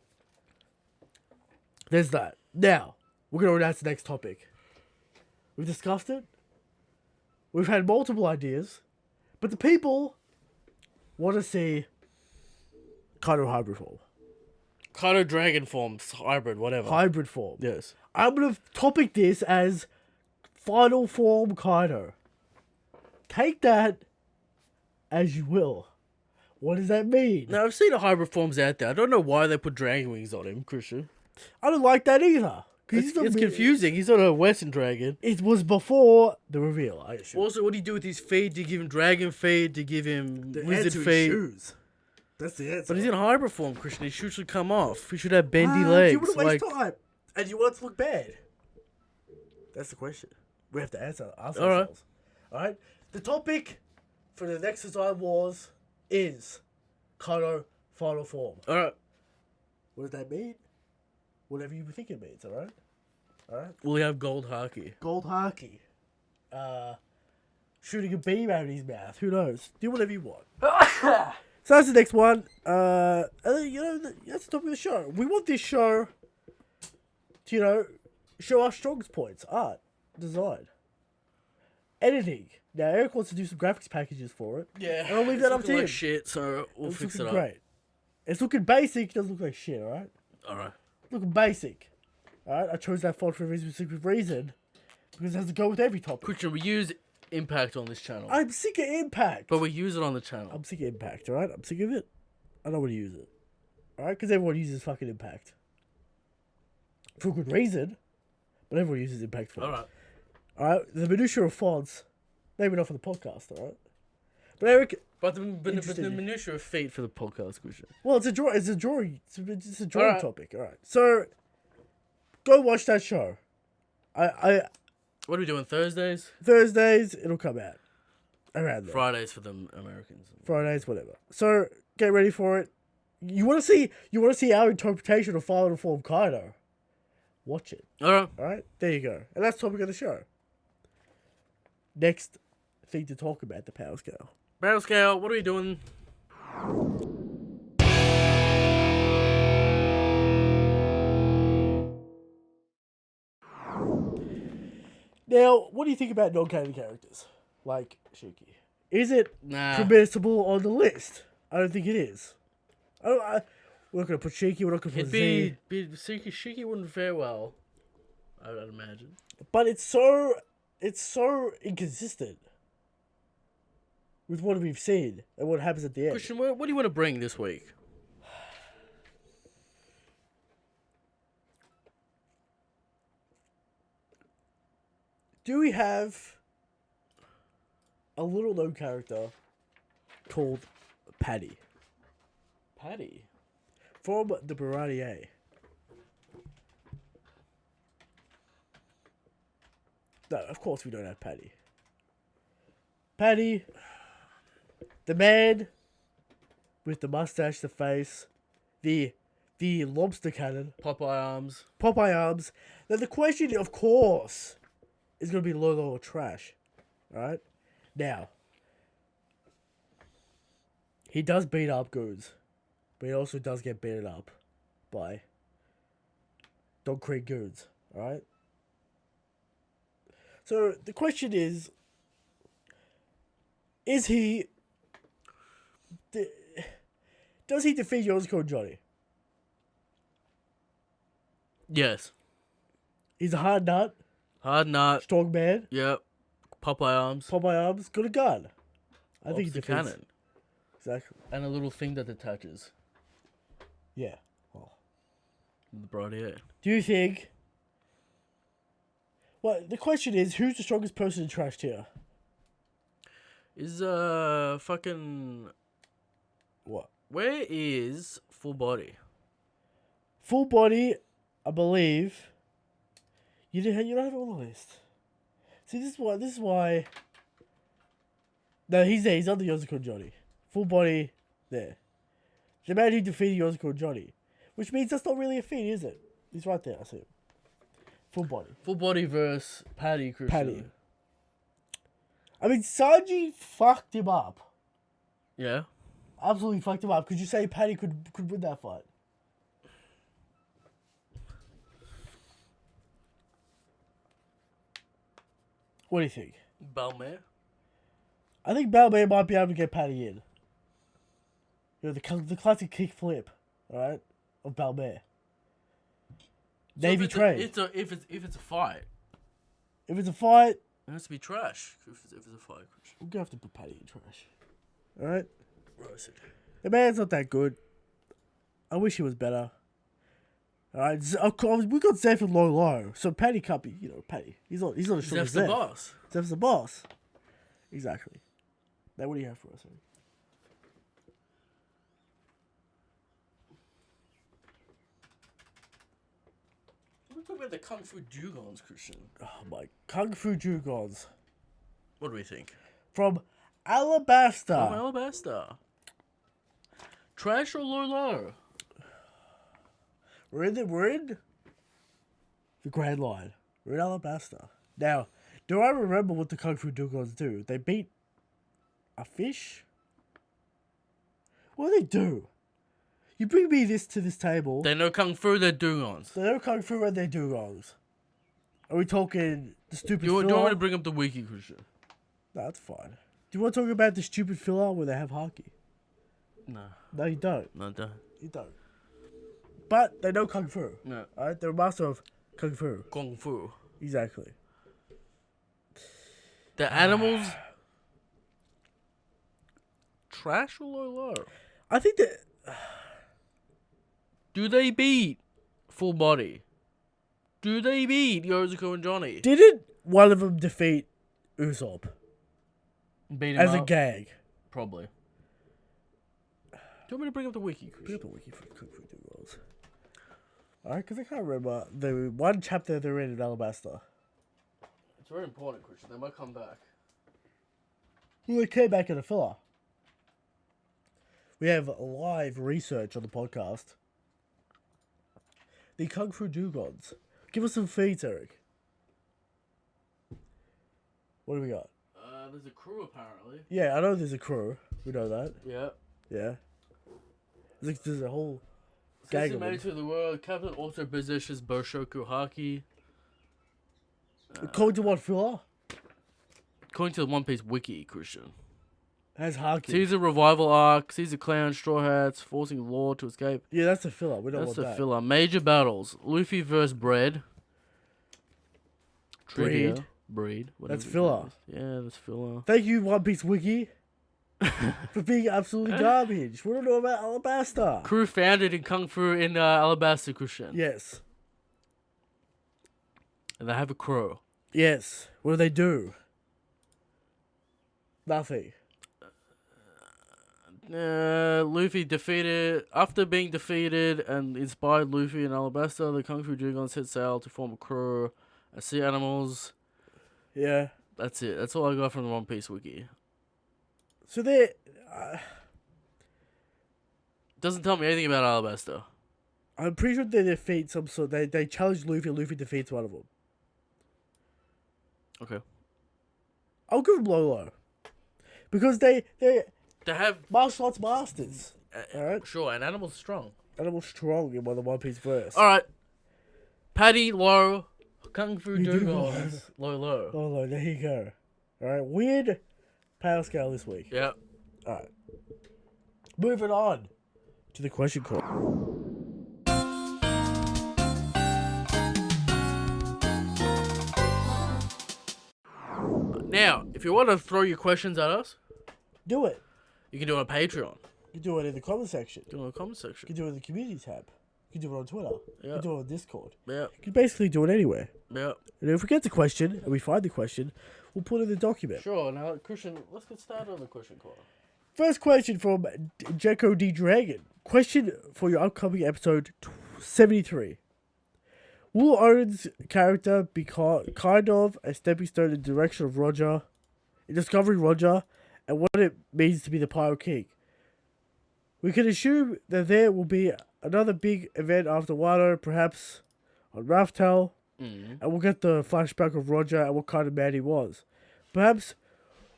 there's that. Now we're gonna announce the next topic. We've discussed it. We've had multiple ideas, but the people want to see Kaido hybrid form. Kaido dragon forms, hybrid, whatever. Hybrid form. Yes. I'm gonna topic this as final form Kaido. Take that as you will. What does that mean? Now, I've seen the hybrid forms out there. I don't know why they put dragon wings on him, Christian. I don't like that either. 'Cause It's confusing. He's not a Western dragon. It was before the reveal, I assume. Also, what do you do with his feet? Do you give him dragon feet? Do you give him wizard feet? Shoes. That's the answer. But he's in hybrid form, Christian. His shoes should come off. He should have bendy You legs. want to waste time, and you want it to look bad. That's the question. We have to ask ourselves. All right. The topic for the next Design Wars is Kaido final form. All right. What does that mean? Whatever you think it means. All right. All right. Will he have gold haki? Gold Haki. Shooting a beam out of his mouth. Who knows? Do whatever you want. So that's the next one. And then, that's the topic of the show. We want this show to, show our strongest points. Art, design, editing. Now, Eric wants to do some graphics packages for it. Yeah. And I'll leave that up to like him. shit, so we'll It's fix it looking up. great. It's looking basic. It doesn't look like shit, alright? All right. looking basic. Alright, I chose that font for a very specific reason. Because it has to go with every topic. Christian, we use Impact on this channel. I'm sick of Impact. But we use it on the channel. I'm sick of Impact, alright? I'm sick of it. I don't want to use it. Alright? Because everyone uses fucking Impact. For a good reason. But everyone uses Impact for it. Alright? The minutiae of fonts. Maybe not for the podcast, alright? But Eric... But the minutiae of feet for the podcast, Christian. Well, it's a drawing. It's a drawing topic. All right. So, go watch that show. What are we doing? Thursdays, it'll come out around there. Fridays for the Americans. Fridays, whatever. So get ready for it. You want to see our interpretation of Final Form Kaido. Watch it. All right. There you go. And that's the topic of the show. Next thing to talk about, the power scale. Power scale. What are we doing? Now, what do you think about non-canon characters like Shiki? Is it permissible on the list? I don't think it is. We're not going to put Shiki. We're not going to put Z. Shiki wouldn't fare well, I would imagine. But it's so inconsistent with what we've seen and what happens at the end. Christian, what do you want to bring this week? Do we have a little known character called Paddy? Paddy? From the Baratier. No, of course we don't have Paddy. Paddy, the man with the mustache, the face, the lobster cannon. Popeye arms. Now the question, of course, is going to be Lolo or Trash. Right? Now, he does beat up goons, but he also does get beaten up by Dog Creek goons. Alright? So, the question is he... Does he defeat Yosuke Johnny? Yes. He's a hard nut. Strong man. Yep. Popeye arms. Got a gun. I think he defeats. Cannon. Exactly. And a little thing that attaches. Yeah. Oh. The Brodier. Do you think... Well, the question is, who's the strongest person in Trash Tier? Is, fucking... What? Where is Full Body? Full Body, I believe... You don't have it on the list. See, this is why... No, he's there. He's under Yosuke Johnny. Full Body, there. The man who defeated Yosuke Johnny. Which means that's not really a feat, is it? He's right there, I see him. Full Body. Full Body versus Paddy, Christian. Paddy. I mean, Sanji fucked him up. Yeah. Absolutely fucked him up. Could you say Paddy could win that fight? What do you think? Balmain? I think Balmain might be able to get Paddy in. You know, the classic kick flip, alright, of Balmain. Navy train. If it's a fight. If it's a fight... It has to be Trash. If it's a fight. We're going to have to put Paddy in Trash. Alright? Roasted. The man's not that good. I wish he was better. Alright, we got Zeph and low. So Paddy can't be, Paddy. He's not as strong as Zeph's Zeph. the boss. Zeph's the boss. Exactly. Now what do you have for us, Harry? We're talking about the Kung Fu Dugons, Christian. Oh my, Kung Fu Dugons. What do we think? From Alabasta. From Alabasta. Trash or low? We're in the Grand Line. We're in Alabasta. Now, do I remember what the Kung Fu Dugons do? They beat a fish? What do they do? You bring me to this table. They know Kung Fu, they're Dugons. They know Kung Fu and they're Dugongs. Are we talking the stupid filler? Do you want me to bring up the wiki, Christian? No, that's fine. Do you want to talk about the stupid filler where they have hockey? No. No, you don't. No, I don't. You don't. but they know kung fu. No. Alright, they're a master of kung fu. Kung Fu. Exactly. The animals... trash or low? I think that Do they beat Full Body? Do they beat Yozuko and Johnny? didn't one of them defeat Usopp Beat him as a up? gag? Probably. Do you want me to bring up the wiki, Chris? Bring up the wiki for Kung Fu Duels. Alright, because I can't remember the one chapter they're in Alabasta. It's very important, Christian. They might come back. Well, they came back in a filler. We have live research on the podcast. The Kung Fu Dugods. Give us some feeds, Eric. What do we got? There's a crew, apparently. Yeah, I know there's a crew. We know that. Yeah. Yeah. There's a whole Says gang he of made it them. to the world. Captain also possesses Boshoku Haki. According to what filler? According to the One Piece wiki, Christian. Has Haki. Sees a revival arc, sees a clown, Straw Hats, forcing Law to escape. Yeah, that's a filler. We don't That's want the that. filler. Major battles. Luffy vs. Bread. Trivia. Breed. That's whatever it filler. is. Yeah, that's filler. Thank you, One Piece Wiki, for being absolutely garbage. We don't know about Alabasta. Crew founded in Kung Fu in Alabasta, Christian. Yes. And they have a crew. Yes. What do they do? Nothing. Luffy defeated... After being defeated and inspired Luffy in Alabasta, the Kung Fu Dugon set sail to form a crew as sea animals. Yeah. That's it. That's all I got from the One Piece wiki. So they... Doesn't tell me anything about Alabasta. I'm pretty sure they defeat some sort... They challenge Luffy and Luffy defeats one of them. Okay. I'll give them low. Because they have... martial arts masters. Alright? Sure, and animals strong. Animal strong in One Piece verse. Alright. Paddy, low. Kung Fu You do Dugons. Low. Oh, there you go. Alright, weird power scale this week. Yeah. Alright. Moving on to the question call. Now, if you want to throw your questions at us, Do it. you can do it on Patreon. You can do it in the comment section. Do it in the comment You section. can do it in the community tab. You can do it on Twitter. You Yeah. can do it on Discord. Yeah. You can basically do it anywhere. Yeah. And if we get the question and we find the question, we'll put it in the document. Sure. Now, Christian, let's get started on the question call. First question from Jekko D Dragon. Question for your upcoming episode 73. Will Oden's character be kind of a stepping stone in the direction of Roger, in discovering Roger, and what it means to be the Pirate King? We can assume that there will be another big event after Wano, perhaps on Raftel, and we'll get the flashback of Roger and what kind of man he was. Perhaps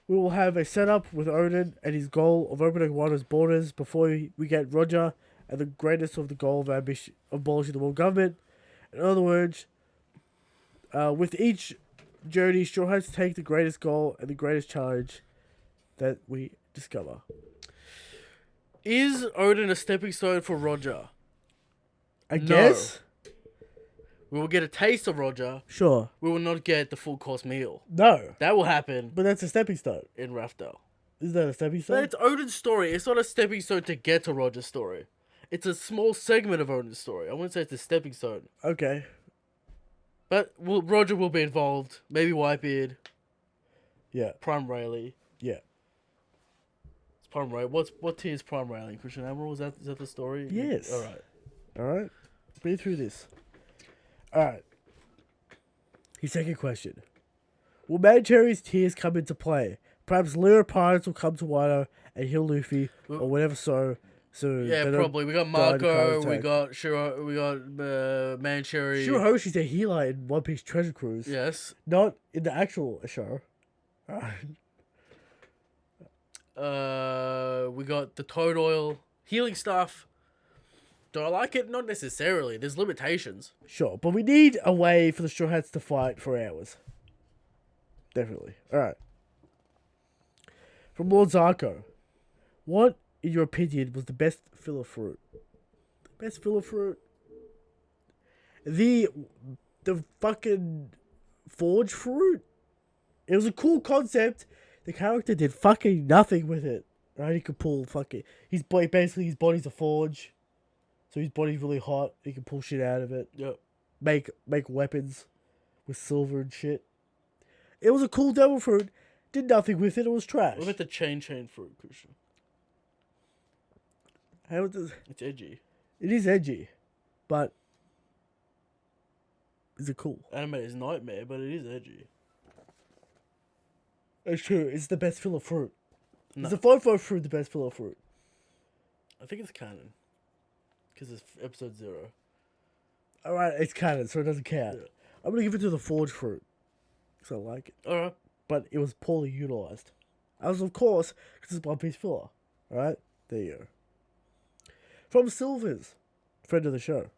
we will have a setup with Oden and his goal of opening Wano's borders before we get Roger and the greatest of the goal of ambition of abolishing the world government. In other words, with each journey, Straw Hats take the greatest goal and the greatest challenge that we discover. Is Oden a stepping stone for Roger? I No. guess? We will get a taste of Roger. Sure. We will not get the full course meal. No. That will happen But that's a stepping stone. in Raftel. Is that a stepping But stone? it's Oden's story. It's not a stepping stone to get to Roger's story. It's a small segment of Oden's story. I wouldn't say it's a stepping stone. Okay. But Roger will be involved. Maybe Whitebeard. Yeah. Prime Rayleigh. Yeah. It's Prime Rayleigh. What tier is Prime Rayleigh? Christian Admiral? Is that the story? Yes. Alright. Alright. Read through this. Alright. His second question. Will Mancherry's tears come into play? Perhaps Leo Pirates will come to Wano and heal Luffy or whatever so Yeah, they don't probably. We got die in Marco, Pirate's we attack. got Shiro, we got Mancherry. Shirahoshi's a healer in One Piece Treasure Cruise. Yes. Not in the actual show. We got the Toad Oil healing stuff. Do I like it? Not necessarily. There's limitations. Sure, but we need a way for the Straw Hats to fight for hours. Definitely. Alright. From Lord Zarko. What, in your opinion, was the best filler fruit? The best filler fruit? The fucking forge fruit. It was a cool concept. The character did fucking nothing with it. Right? He could pull fucking his body. Basically, his body's a forge, so his body's really hot. He can pull shit out of it. Yep. Make weapons with silver and shit. It was a cool devil fruit. Did nothing with it. It was trash. What about the chain fruit, Christian? How does It's edgy. it is edgy, but is it cool? Anime is nightmare, but it is edgy. It's true. It's the best filler fruit. No. Is the fofo fruit the best filler fruit? I think it's canon. Because it's episode 0. Alright, it's canon, so it doesn't count. Yeah. I'm gonna give it to the forge fruit. Because I like it. Alright. But it was poorly utilized. As of course, because it's One Piece filler. Alright? There you go. From Silvers, friend of the show.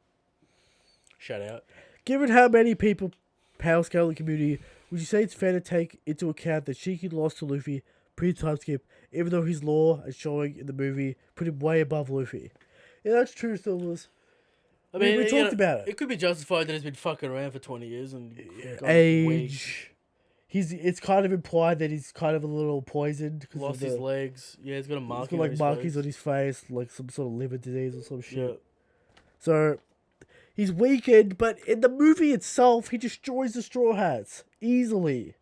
Shout out. Given how many people power scale the community, would you say it's fair to take into account that Shiki lost to Luffy pre-time skip, even though his lore and showing in the movie put him way above Luffy? Yeah, that's true, Silvers. I mean, we talked about it. It could be justified that he's been fucking around for 20 years and got Age. It's kind of implied that he's kind of a little poisoned. weak, lost his legs. Yeah, he's got a mark. He's got like markings on his face, like some sort of liver disease or some shit. Yeah. So he's weakened, but in the movie itself, he destroys the Straw Hats easily.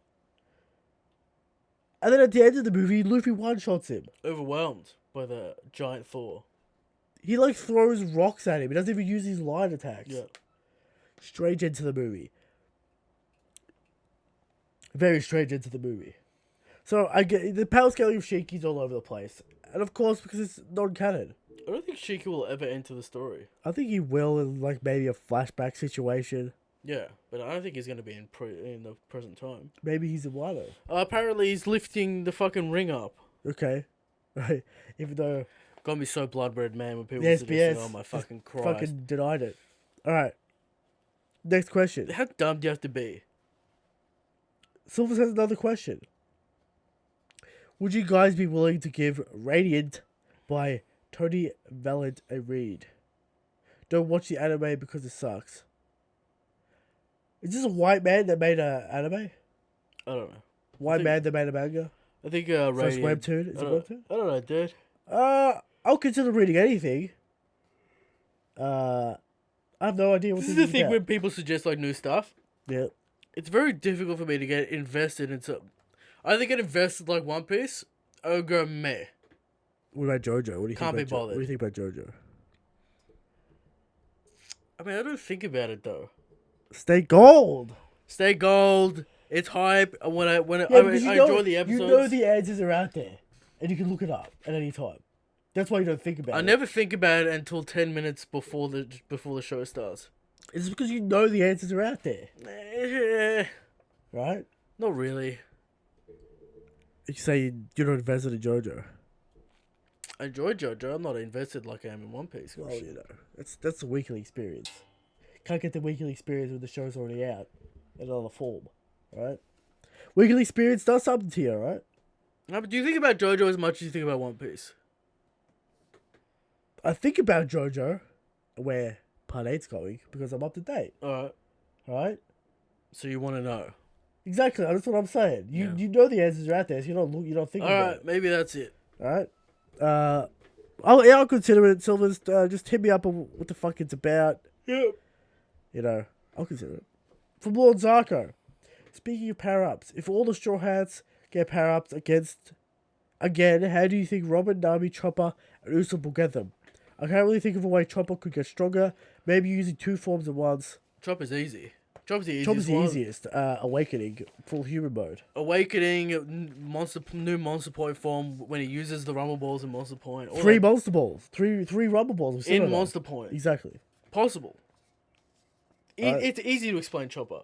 And then at the end of the movie, Luffy one-shots him. Overwhelmed by the giant Thor. He like throws rocks at him. He doesn't even use his line attacks. Yeah. Strange end to the movie. Very strange end to the movie. So I get the power scaling of Shiki's all over the place. And of course, because it's non-canon. I don't think Shiki will ever enter the story. I think he will in like maybe a flashback situation. Yeah, but I don't think he's going to be in the present time. Maybe he's a Wano. Apparently he's lifting the fucking ring up. Okay. Right. Even though Gonna be so blood red, man, when people the see this. SBS Oh my fucking Christ. fucking denied it. Alright. Next question. How dumb do you have to be? Silvers has another question. Would you guys be willing to give Radiant by Tony Valent a read? Don't watch the anime because it sucks. Is this a white man that made an anime? I don't know. White man that made a manga? I think Slash Radiant. webtoon? Is it webtoon? I don't know, dude. I'll consider reading anything. I have no idea what This this is the thing about. when people suggest like new stuff. Yeah. It's very difficult for me to get invested into. I think get invested like One Piece. I would go meh. What about JoJo? What do you Can't think be about bothered. What do you think about JoJo? I mean, I don't think about it though. Stay gold. Stay gold. It's hype. When I Because enjoy the episodes. You know the answers are out there, and you can look it up at any time. That's why you don't think about it. I never think about it until 10 minutes before the show starts. It's because you know the answers are out there, right? Not really. You say you're not invested in JoJo. I enjoy JoJo. I'm not invested like I am in One Piece. Well, you know, that's a weekly experience. Can't get the weekly experience when the show's already out in another form, right? Weekly experience does something to you, right? No, but do you think about JoJo as much as you think about One Piece? I think about JoJo, where Part 8's going, because I'm up to date, Alright. right? So you want to know. Exactly, that's what I'm saying. You know the answers are out there, so you don't think about Alright, it. maybe that's it. Alright? I'll consider it, Silvers. Just hit me up on what the fuck it's about. Yeah. You know, I'll consider it. From Lord Zarko. Speaking of power-ups, if all the Straw Hats get power-ups again, how do you think Robin, Nami, Chopper, and Usopp will get them? I can't really think of a way Chopper could get stronger. Maybe using two forms at once. Chopper's easy. Chopper's the easiest. Chopper's the one. easiest. Awakening, full human mode. Awakening, new monster point form when he uses the rumble balls in monster point. All Three that monster balls. Three rubber balls. We've still in got that. monster point. Exactly. Possible. Alright. It's easy to explain Chopper.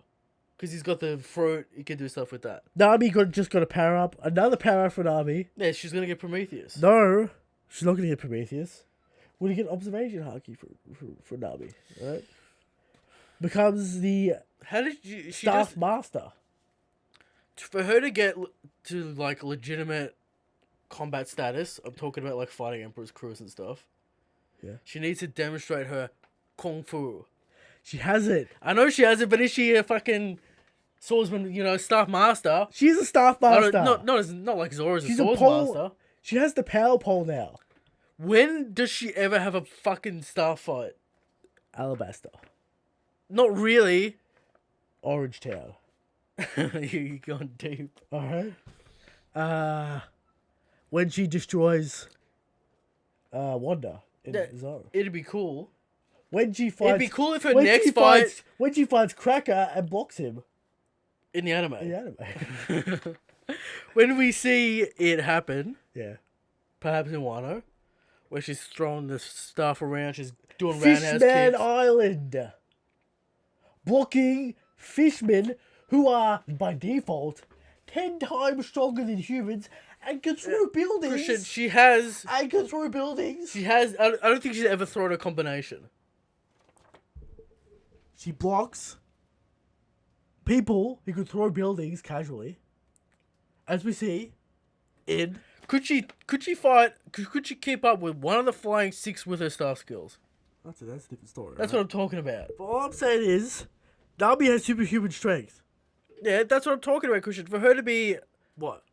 Because he's got the fruit, he can do stuff with that. Nami just got a power up. Another power up for Nami. Yeah, she's going to get Prometheus. No, she's not going to get Prometheus. We're going to get observation haki for Nami, right? Becomes the How did she Staff just... Master. For her to get to, like, legitimate combat status, I'm talking about, like, fighting Emperor's crews and stuff. Yeah. She needs to demonstrate her kung fu. She has it. I know she has it, but is she a fucking swordsman, staff master? She's a staff I master. don't, not like Zora's She's a a swords pole. master. She has the power pole now. When does she ever have a fucking staff fight? Alabaster. Not really. Orange Town. You're going deep. Alright. When she destroys Wanda in Zora. It'd be cool. When she fights, It'd be cool if her next fight when she fights Cracker and blocks him in the anime. in the anime. When we see it happen, Yeah. perhaps in Wano, where she's throwing the stuff around, she's doing roundhouse Fishman kicks. Island. Blocking fishmen who are, by default, 10 times stronger than humans and can throw buildings. Christian, she has. And can throw buildings. I don't think she's ever thrown a combination. She blocks people who could throw buildings casually. As we see in... Could she fight? Could she keep up with one of the flying six with her staff skills? That's a different story. That's what I'm talking about. But all I'm saying is, Nami has superhuman strength. Yeah, that's what I'm talking about, Christian. For her to be, What?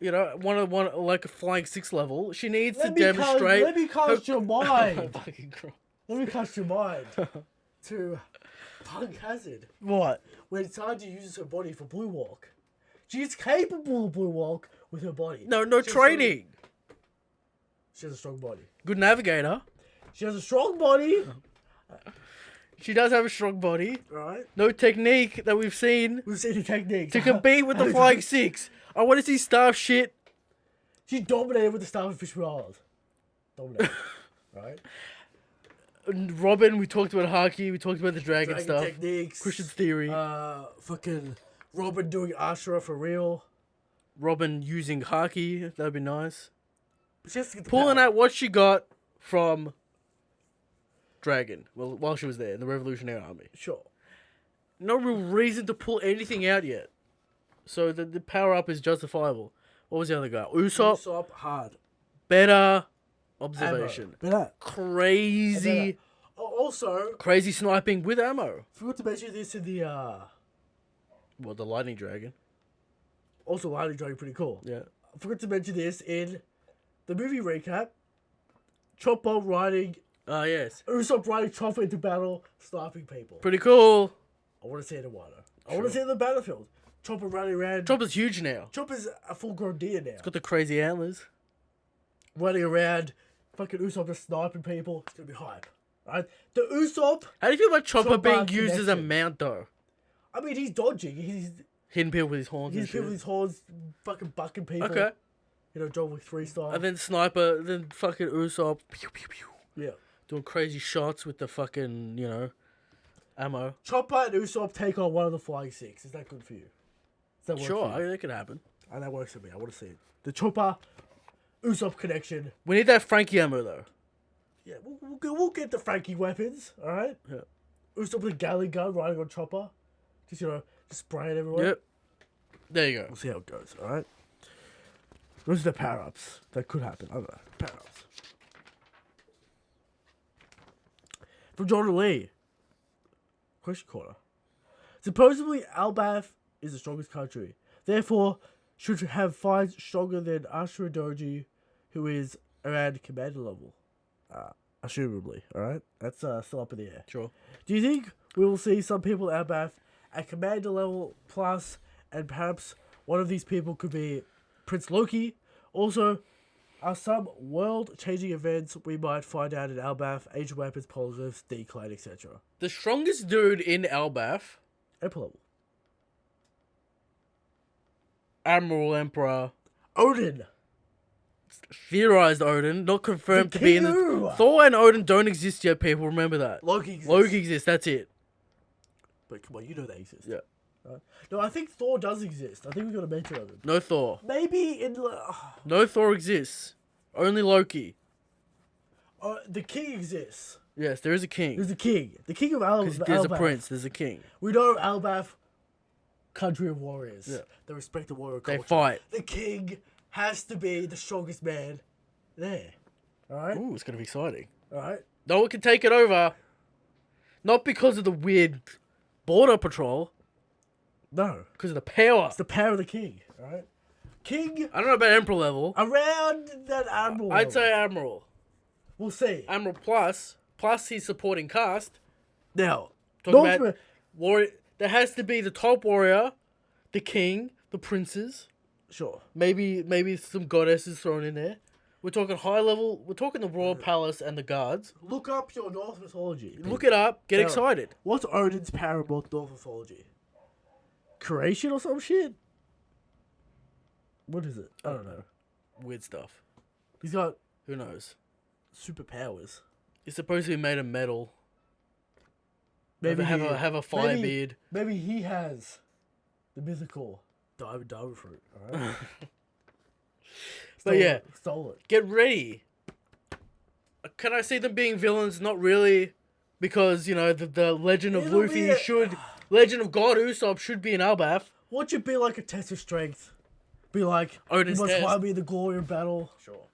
one like a flying six level, she needs to Let me demonstrate. cast your mind. Fucking Christ. Let me cast your mind to Punk Hazard. What? When Sanji uses her body for Blue Walk. She's capable of Blue Walk with her body. No She has training. She has a strong body. Good navigator. She has a strong body. She does have a strong body. Right? No technique that we've seen We've seen the techniques. to compete with the flying six. I want to see staff shit. She dominated with the Staff of Fishman Island. Dominated. Right? Robin, we talked about Haki, we talked about the dragon Dragon stuff. techniques. Christian's theory. Fucking Robin doing Ashura for real. Robin using Haki, that'd be nice. But she has to get the Pulling power. out what she got from Dragon, while she was there in the Revolutionary Army. Sure. No real reason to pull anything out yet. So the power up is justifiable. What was the other guy? Usopp, Usopp hard. better observation. Better. Crazy, Also, crazy sniping with ammo. forgot to mention this in the Well, the lightning dragon. also Lightning Dragon pretty cool. Yeah. I forgot to mention this in the movie recap. Chopper riding Ah, yes. Usopp riding Chopper into battle, sniping people. Pretty cool. I want to see it in Wano. I want to see it in the battlefield. Chopper running around. Chopper's huge now. Chopper's a full-grown deer now. Got the crazy antlers. Running around, fucking Usopp just sniping people. It's gonna be hype, right? The Usopp. How do you feel about Chopper Chopper being used as a connection. mount, though? I mean, he's dodging. He's Hitting people with his horns and people with shit. his horns, fucking bucking people. Okay. John Wick 3 style. And then Sniper, then fucking Usopp. Pew, pew, pew. Yeah. Doing crazy shots with the fucking, ammo. Chopper and Usopp take on one of the Flying Six. Is that good for you? Does that work Sure, for you? that could happen. And that works for me. I want to see it. The Chopper, Usopp connection. We need that Frankie ammo, though. Yeah, we'll get the Frankie weapons, alright? Yeah. Usopp with a Gatling gun riding on Chopper. Just, just spraying everywhere. Yep. There you go. We'll see how it goes, alright? Those are the power-ups that could happen. I don't know. Power-ups. From John Lee. Question corner. Supposedly, Albath is the strongest country. Therefore, should have fights stronger than Ashura Doji, who is around commander level. Assumably, alright? That's still up in the air. Sure. Do you think we will see some people at Albath at commander level plus, and perhaps one of these people could be Prince Loki? Also, are some world-changing events we might find out in Albath, ancient weapons, polyglyphs, decline, etc.? The strongest dude in Albath, Emperor level. Admiral Emperor, Odin! theorized Odin, not confirmed The to be in King-U! the... Thor and Odin don't exist yet, people. Remember that. Loki exists. Loki exists, that's it. But come on, you know they exist. Yeah. Right? No, I think Thor does exist. I think we got to mention Odin. No Thor. Maybe in... No Thor exists. Only Loki. the king exists. Yes, there is a king. There's a king. The king of There's a Albath. prince, there's a king. We know Albath, country of warriors. Yeah. They respect the warrior They culture. fight. The king has to be the strongest man there. Alright? Ooh, it's going to be exciting. Alright? No one can take it over. Not because of the weird border patrol. No. Because of the power. It's the power of the king, alright? King, I don't know about Emperor level. around that admiral I'd level. say Admiral. We'll see. Admiral plus his supporting cast. Now, Talk about warrior. There has to be the top warrior, the king, the princes. Sure. Maybe some goddesses thrown in there. We're talking high level. We're talking the royal palace and the guards. Look up your Norse mythology. Look it up. Get excited. What's Odin's power about Norse mythology? Creation or some shit? What is it? I don't know. Weird stuff. He's got Who knows? superpowers. He's supposed to be made of metal. Maybe have a fire beard. Maybe he has the mythical diamond fruit. All right. But yeah, stole it. Get ready. Can I see them being villains? Not really, because you know the Legend of Luffy Legend of God Usopp should be in Elbaf. What should be like a test of strength? Be like, Odin's you must test. find me in the glory of battle. Sure.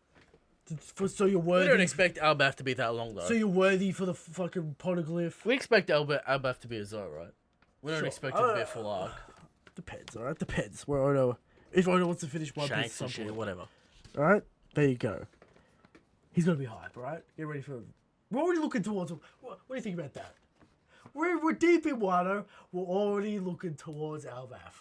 So you're worthy. We don't expect Elbaf to be that long though. So you're worthy for the fucking poneglyph. We expect Elbaf to be a Zoe, right? We don't expect it to be a full arc. Depends, alright? Depends. Where Ono, if Ono wants to finish One Piece Shanks at and some shit, point. whatever. Alright? There you go. He's gonna be hype, alright? Get ready for him. We're already looking towards him. What do you think about that? We're deep in Wano. We're already looking towards Elbaf.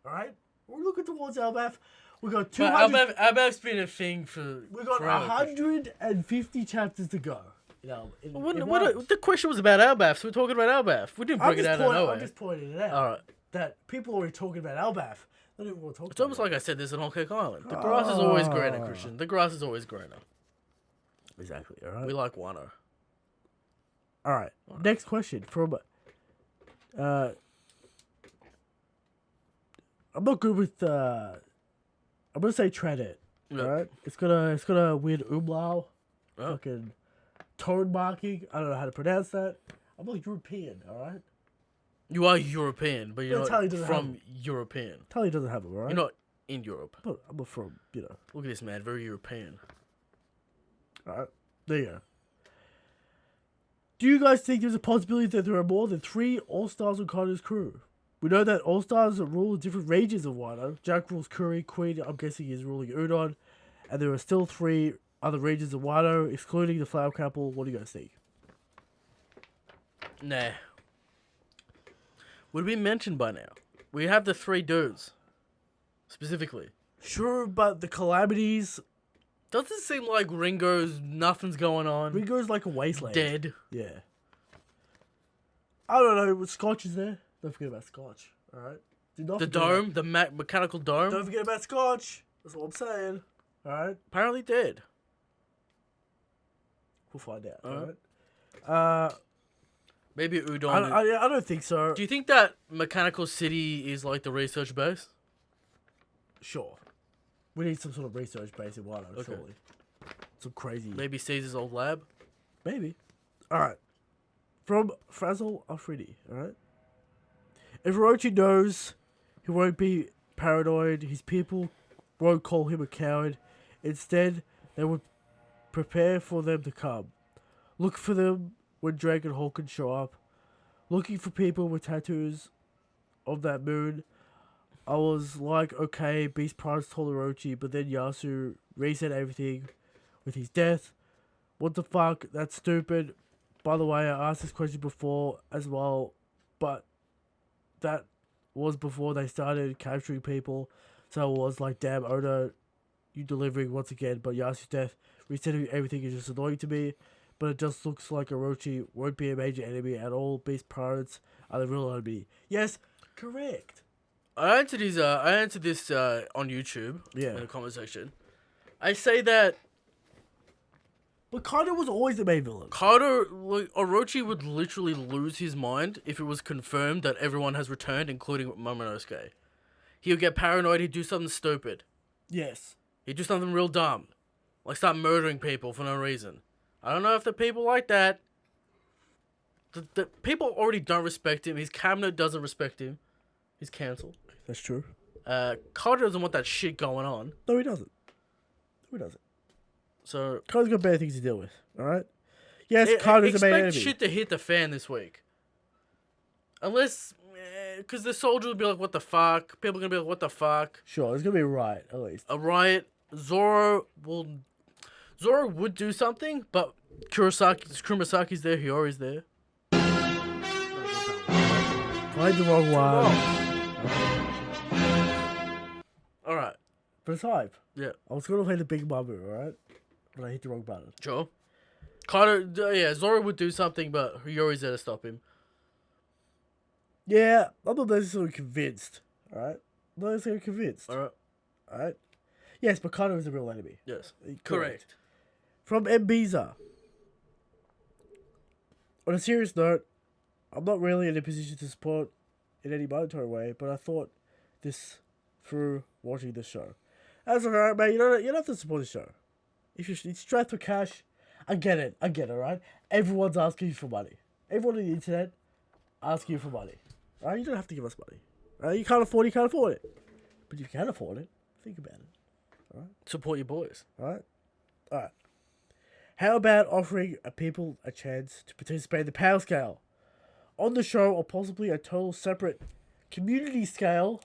Alright? We're looking towards Elbaf. We got 200. Elbaf's been a thing for. We got forever. 150 chapters to go. The question was about Elbaf, so we're talking about Elbaf. We didn't bring it out of nowhere. I'm just pointing it out. Alright. That people are already talking about Elbaf. They don't even want to talk It's about almost it. like I said this on Whole Cake Island. The grass is always greener, Christian. The grass is always greener. Exactly, alright? We like Wano. Alright, next question from... I'm not good with... I'm gonna say Treadit. Yeah. Alright? It's got a weird umlau. Oh. Fucking tone marking. I don't know how to pronounce that. I'm not European, alright? You are European, but you're Italy not doesn't from European. Italy doesn't have it, alright? You're not in Europe. I'm not from, you know. Look at this man, very European. Alright, there you go. Do you guys think there's a possibility that there are more than 3 All-Stars on Kaido's crew? We know that All-Stars rule different regions of Wano. Jack rules Kuri, Queen, I'm guessing is ruling Udon. And there are still 3 other regions of Wano, excluding the Flower Capital. What do you guys think? Nah. Would be mentioned by now. We have the 3 dudes. Specifically. Sure, but the calamities... Doesn't seem like Ringo's nothing's going on. Ringo's like a wasteland. Dead. Yeah. I don't know, Scotch is there. Don't forget about Scotch, alright? The dome, the mechanical dome. Don't forget about Scotch. That's what I'm saying. Alright? Apparently dead. We'll find out, alright? Maybe Udon. I don't think so. Do you think that Mechanical City is like the research base? Sure. We need some sort of research base in Wano, surely. Some crazy... Maybe Caesar's old lab? Maybe. Alright. From Frazzle Afridi, alright? If Orochi knows he won't be paranoid, his people won't call him a coward. Instead, they would prepare for them to come. Look for them when Dragon Hulk show up. Looking for people with tattoos of that moon. I was like, okay, Beast Pirates told Orochi, but then Yasu reset everything with his death. What the fuck? That's stupid. By the way, I asked this question before as well, but that was before they started capturing people. So it was like, damn, Oda, you delivering once again, but Yasu's death, resetting everything is just annoying to me. But it just looks like Orochi won't be a major enemy at all. Beast Pirates are the real enemy. Yes, correct. I answered this on YouTube. Yeah. In the comment section. I say that But Kaido was always the main villain. Orochi would literally lose his mind if it was confirmed that everyone has returned, including Momonosuke. He would get paranoid. He'd do something stupid. Yes. He'd do something real dumb, like start murdering people for no reason. I don't know if the people like that. The people already don't respect him. His cabinet doesn't respect him. He's cancelled. That's true. Kaido doesn't want that shit going on. No, he doesn't. No, he doesn't. So Kaido's got better things to deal with, alright? Yes, Kaido's the main enemy. Expect shit to hit the fan this week. Unless, because the soldier will be like, what the fuck? People are going to be like, what the fuck? Sure, it's gonna be a riot at least. A riot. Zoro would do something, but Kurosaki's there, Hiyori's there. Played the wrong one. Alright, But it's hype. yeah, I was gonna play the big Mamu, alright? But I hit the wrong button. sure. Zoro would do something, but Hiyori's there to stop him. Yeah, I'm not necessarily convinced. Alright? Not necessarily convinced. Alright, Alright? Yes, but Kano is the real enemy. yes. Correct. From Mbiza. On a serious note, I'm not really in a position to support in any monetary way, but I thought this through watching this show. That's alright, man. You don't have to support the show. If you're strapped for cash, I get it, right? Everyone's asking you for money. Everyone on the internet asking you for money. Right? You don't have to give us money. Right? You can't afford it. But you can afford it. Think about it. Support your boys. Alright? How about offering people a chance to participate in the power scale? On the show, or possibly a total separate community scale,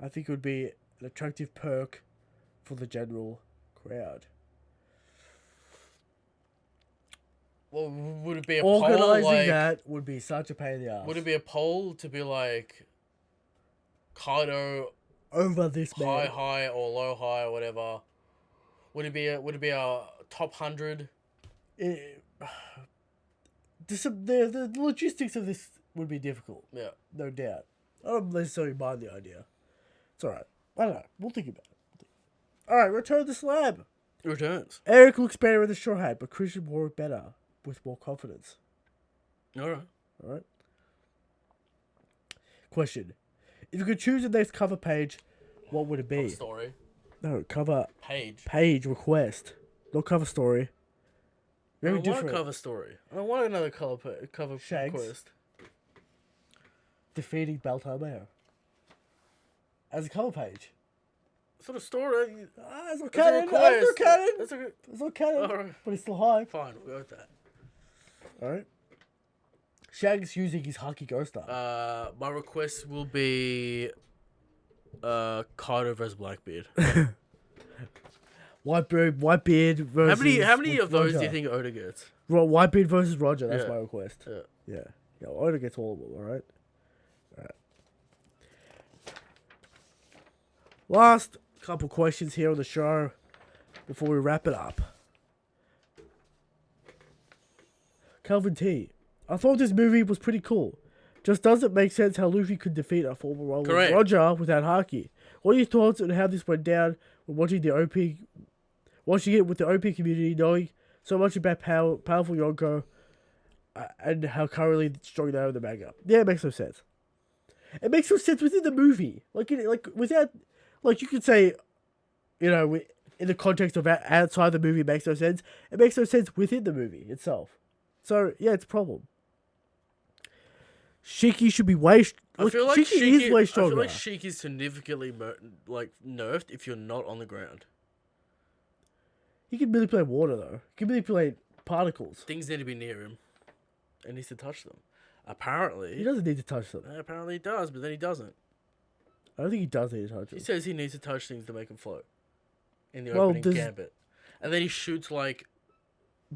I think it would be an attractive perk for the general crowd. Well, would it be a poll? Organising Like, that would be such a pain in the ass. would it be a poll to be like, Kaido Over this man. high or low high or whatever? Would it be a top 100? The logistics of this would be difficult. Yeah. No doubt. I don't necessarily mind the idea. It's alright. I don't know. We'll think about it. Alright, return to slab. Returns. Eric looks better in the straw hat, but Christian wore it better with more confidence. Alright. Alright. Question. If you could choose the next cover page, what would it be? Story. No, cover Page. page request. No cover story. I Very don't want different. a cover story. I don't want another cover Shanks. quest. Defeating Baltomeo. As a cover page. Sort of story. It's not That's a canon. It's request. not canon. That's a good. It's not canon. Alright. But it's still hype. Fine, we'll go with that. Alright. Shanks using his Haki Ghost Star. My request will be Kaido versus Blackbeard. Whitebeard versus... How many of those do Roger. you think Oda gets? Whitebeard versus Roger. That's Yeah. my request. Yeah. Yeah, Oda gets all of them, alright? Alright. Last couple questions here on the show before we wrap it up. Calvin T. I thought this movie was pretty cool. Just doesn't make sense how Luffy could defeat a former rival Correct. Roger without Haki. What are your thoughts on how this went down when watching it with the OP community, knowing so much about powerful Yonko and how currently strong they are in the manga? Yeah, it makes no sense. It makes no sense within the movie. Without, you could say, in the context of outside the movie, it makes no sense. It makes no sense within the movie itself. So yeah, it's a problem. Shiki should be way. I feel like Shiki is way stronger. I feel like Shiki's significantly nerfed if you're not on the ground. He can manipulate water though. He can manipulate particles. Things need to be near him, and needs to touch them. Apparently, He doesn't need to touch them. Apparently he does, but then he doesn't. I don't think he does need to touch He them. says he needs to touch things to make them float. In the Well, opening does- gambit, and then he shoots like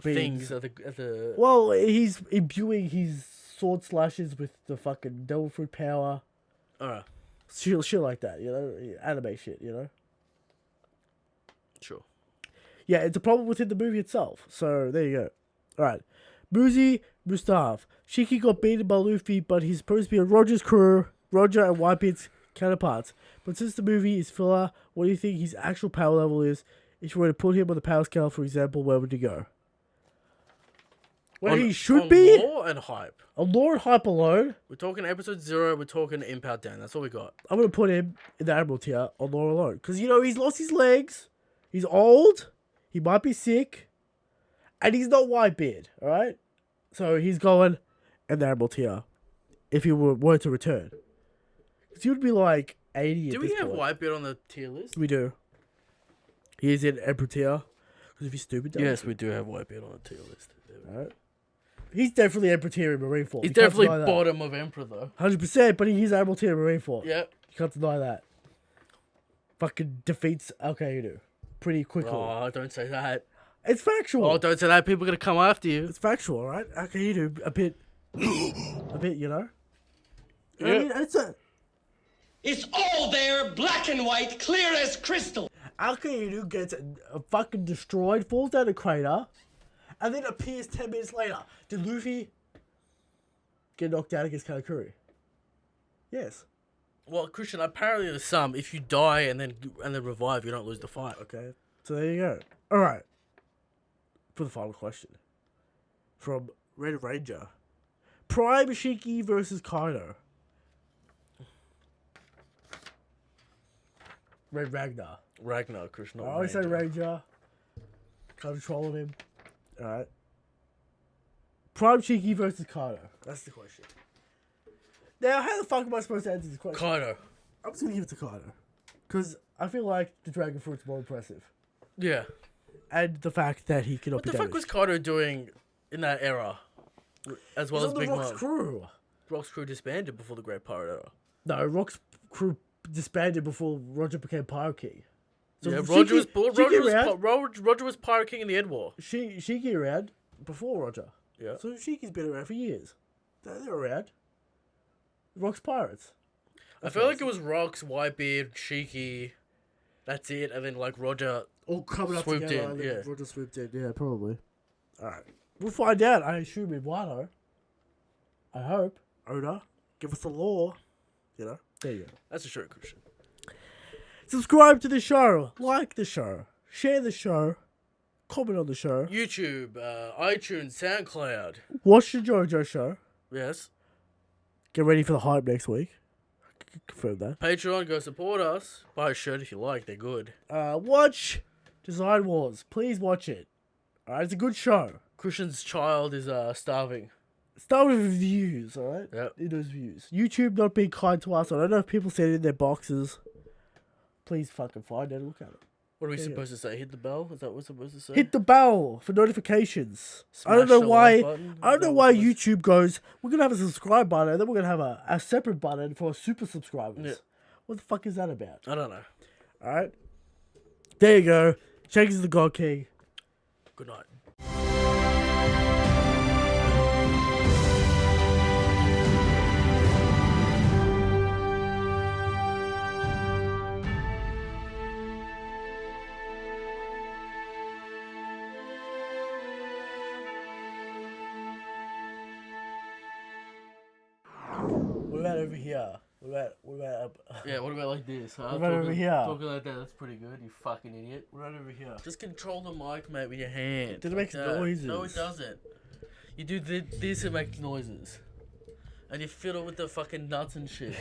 Beings. things at the. Well, he's imbuing his sword slashes with the fucking devil fruit power. Alright, Shit like that, anime shit, sure. Yeah, it's a problem within the movie itself. So there you go. Alright. Muzi Mustav. Shiki got beaten by Luffy, but he's supposed to be on Roger's crew, Roger and Whitebeard's counterparts. But since the movie is filler, what do you think his actual power level is? If you were to put him on the power scale, for example, where would he go? Where he should be? Lore and hype. On lore and hype alone, We're talking episode 0. We're talking Impact down. That's all we got. I'm going to put him in the Admiral tier on lore alone. Because, he's lost his legs. He's old. He might be sick. And he's not Whitebeard, alright? So he's going in the Admiral tier if he were to return. Because he would be like 80 Do at we this have point. Whitebeard on the tier list? We do. He is in Emperor tier. Because if he's stupid, Yes, we do have Whitebeard on the tier list. Alright. He's definitely Emperor tier in Marineford. He's You can't definitely deny that. bottom of Emperor though. 100%, but he's Admiral tier in Marineford. Yeah. You can't deny that. Fucking defeats Al-Qaeda pretty quickly. Oh, don't say that. It's factual. Oh, don't say that. People are gonna come after you. It's factual, right? Al-Qaeda a bit, you know. Yeah. I mean, It's all there, black and white, clear as crystal. Al-Qaeda gets fucking destroyed, falls down a crater, and then appears 10 minutes later. Did Luffy get knocked out against Katakuri? Yes. Well, Christian, apparently there's some. If you die and then revive, you don't lose the fight. Okay. So there you go. All right. For the final question, from Red Ranger, Prime Shiki versus Kaido. Red Ragnar. Ragnar, Christian. I always say Ranger. Kind of trolling him. All right. Prime Shiki versus Kaido. That's the question. Now, how the fuck am I supposed to answer this question? Kaido. I'm just gonna give it to Kaido, because I feel like the Dragon Fruit's more impressive, Yeah. and the fact that he cannot What be the fuck was damaged. Kaido doing in that era? As well He's as on the Big Rock's Mom. crew. Rock's crew disbanded before the Great Pirate Era. No, Rock's crew disbanded before Roger became Pirate King. So Yeah, Shiki Roger was Pirate King in the Ed War. Shiki around before Roger. Yeah. So Shiki's been around for years. They're around. Rock's pirates. I feel like it was Rocks, Whitebeard, Shiki. That's it, and then like Roger. All coming up Swooped together. in, and then yeah. Roger swooped in. Yeah, probably. All right. We'll find out. I assume in Wano. I hope. Oda, give us the law. You know. There you go. That's a short Christian. Subscribe to the show. Like the show. Share the show. Comment on the show. YouTube, iTunes, SoundCloud. Watch the JoJo show. Yes. Get ready for the hype next week. I can confirm that. Patreon, go support us. Buy a shirt if you like, they're good. Watch Design Wars. Please watch it. Alright, it's a good show. Christian's child is starving. Start with views, alright? Yep. In those views. YouTube not being kind to us. I don't know if people said it in their boxes. Please fucking find it and look at it. What are we There you supposed to say? Hit the bell? Is that what we're supposed to say? Hit the bell for notifications. I Smash don't know the why. like button? I don't Is that know what why we're supposed- YouTube goes. We're gonna have a subscribe button, and then we're gonna have a separate button for super subscribers. Yeah. What the fuck is that about? I don't know. All right. There you go. Shanks is the God King. Good night. What about over here? What about Yeah, what about like this? Huh? What about over here? Talking like that, that's pretty good, you fucking idiot. what about over here? Just control the mic, mate, with your hand. It like makes that. noises. No, it doesn't. You do this, it makes noises. And you fiddle with the fucking nuts and shit.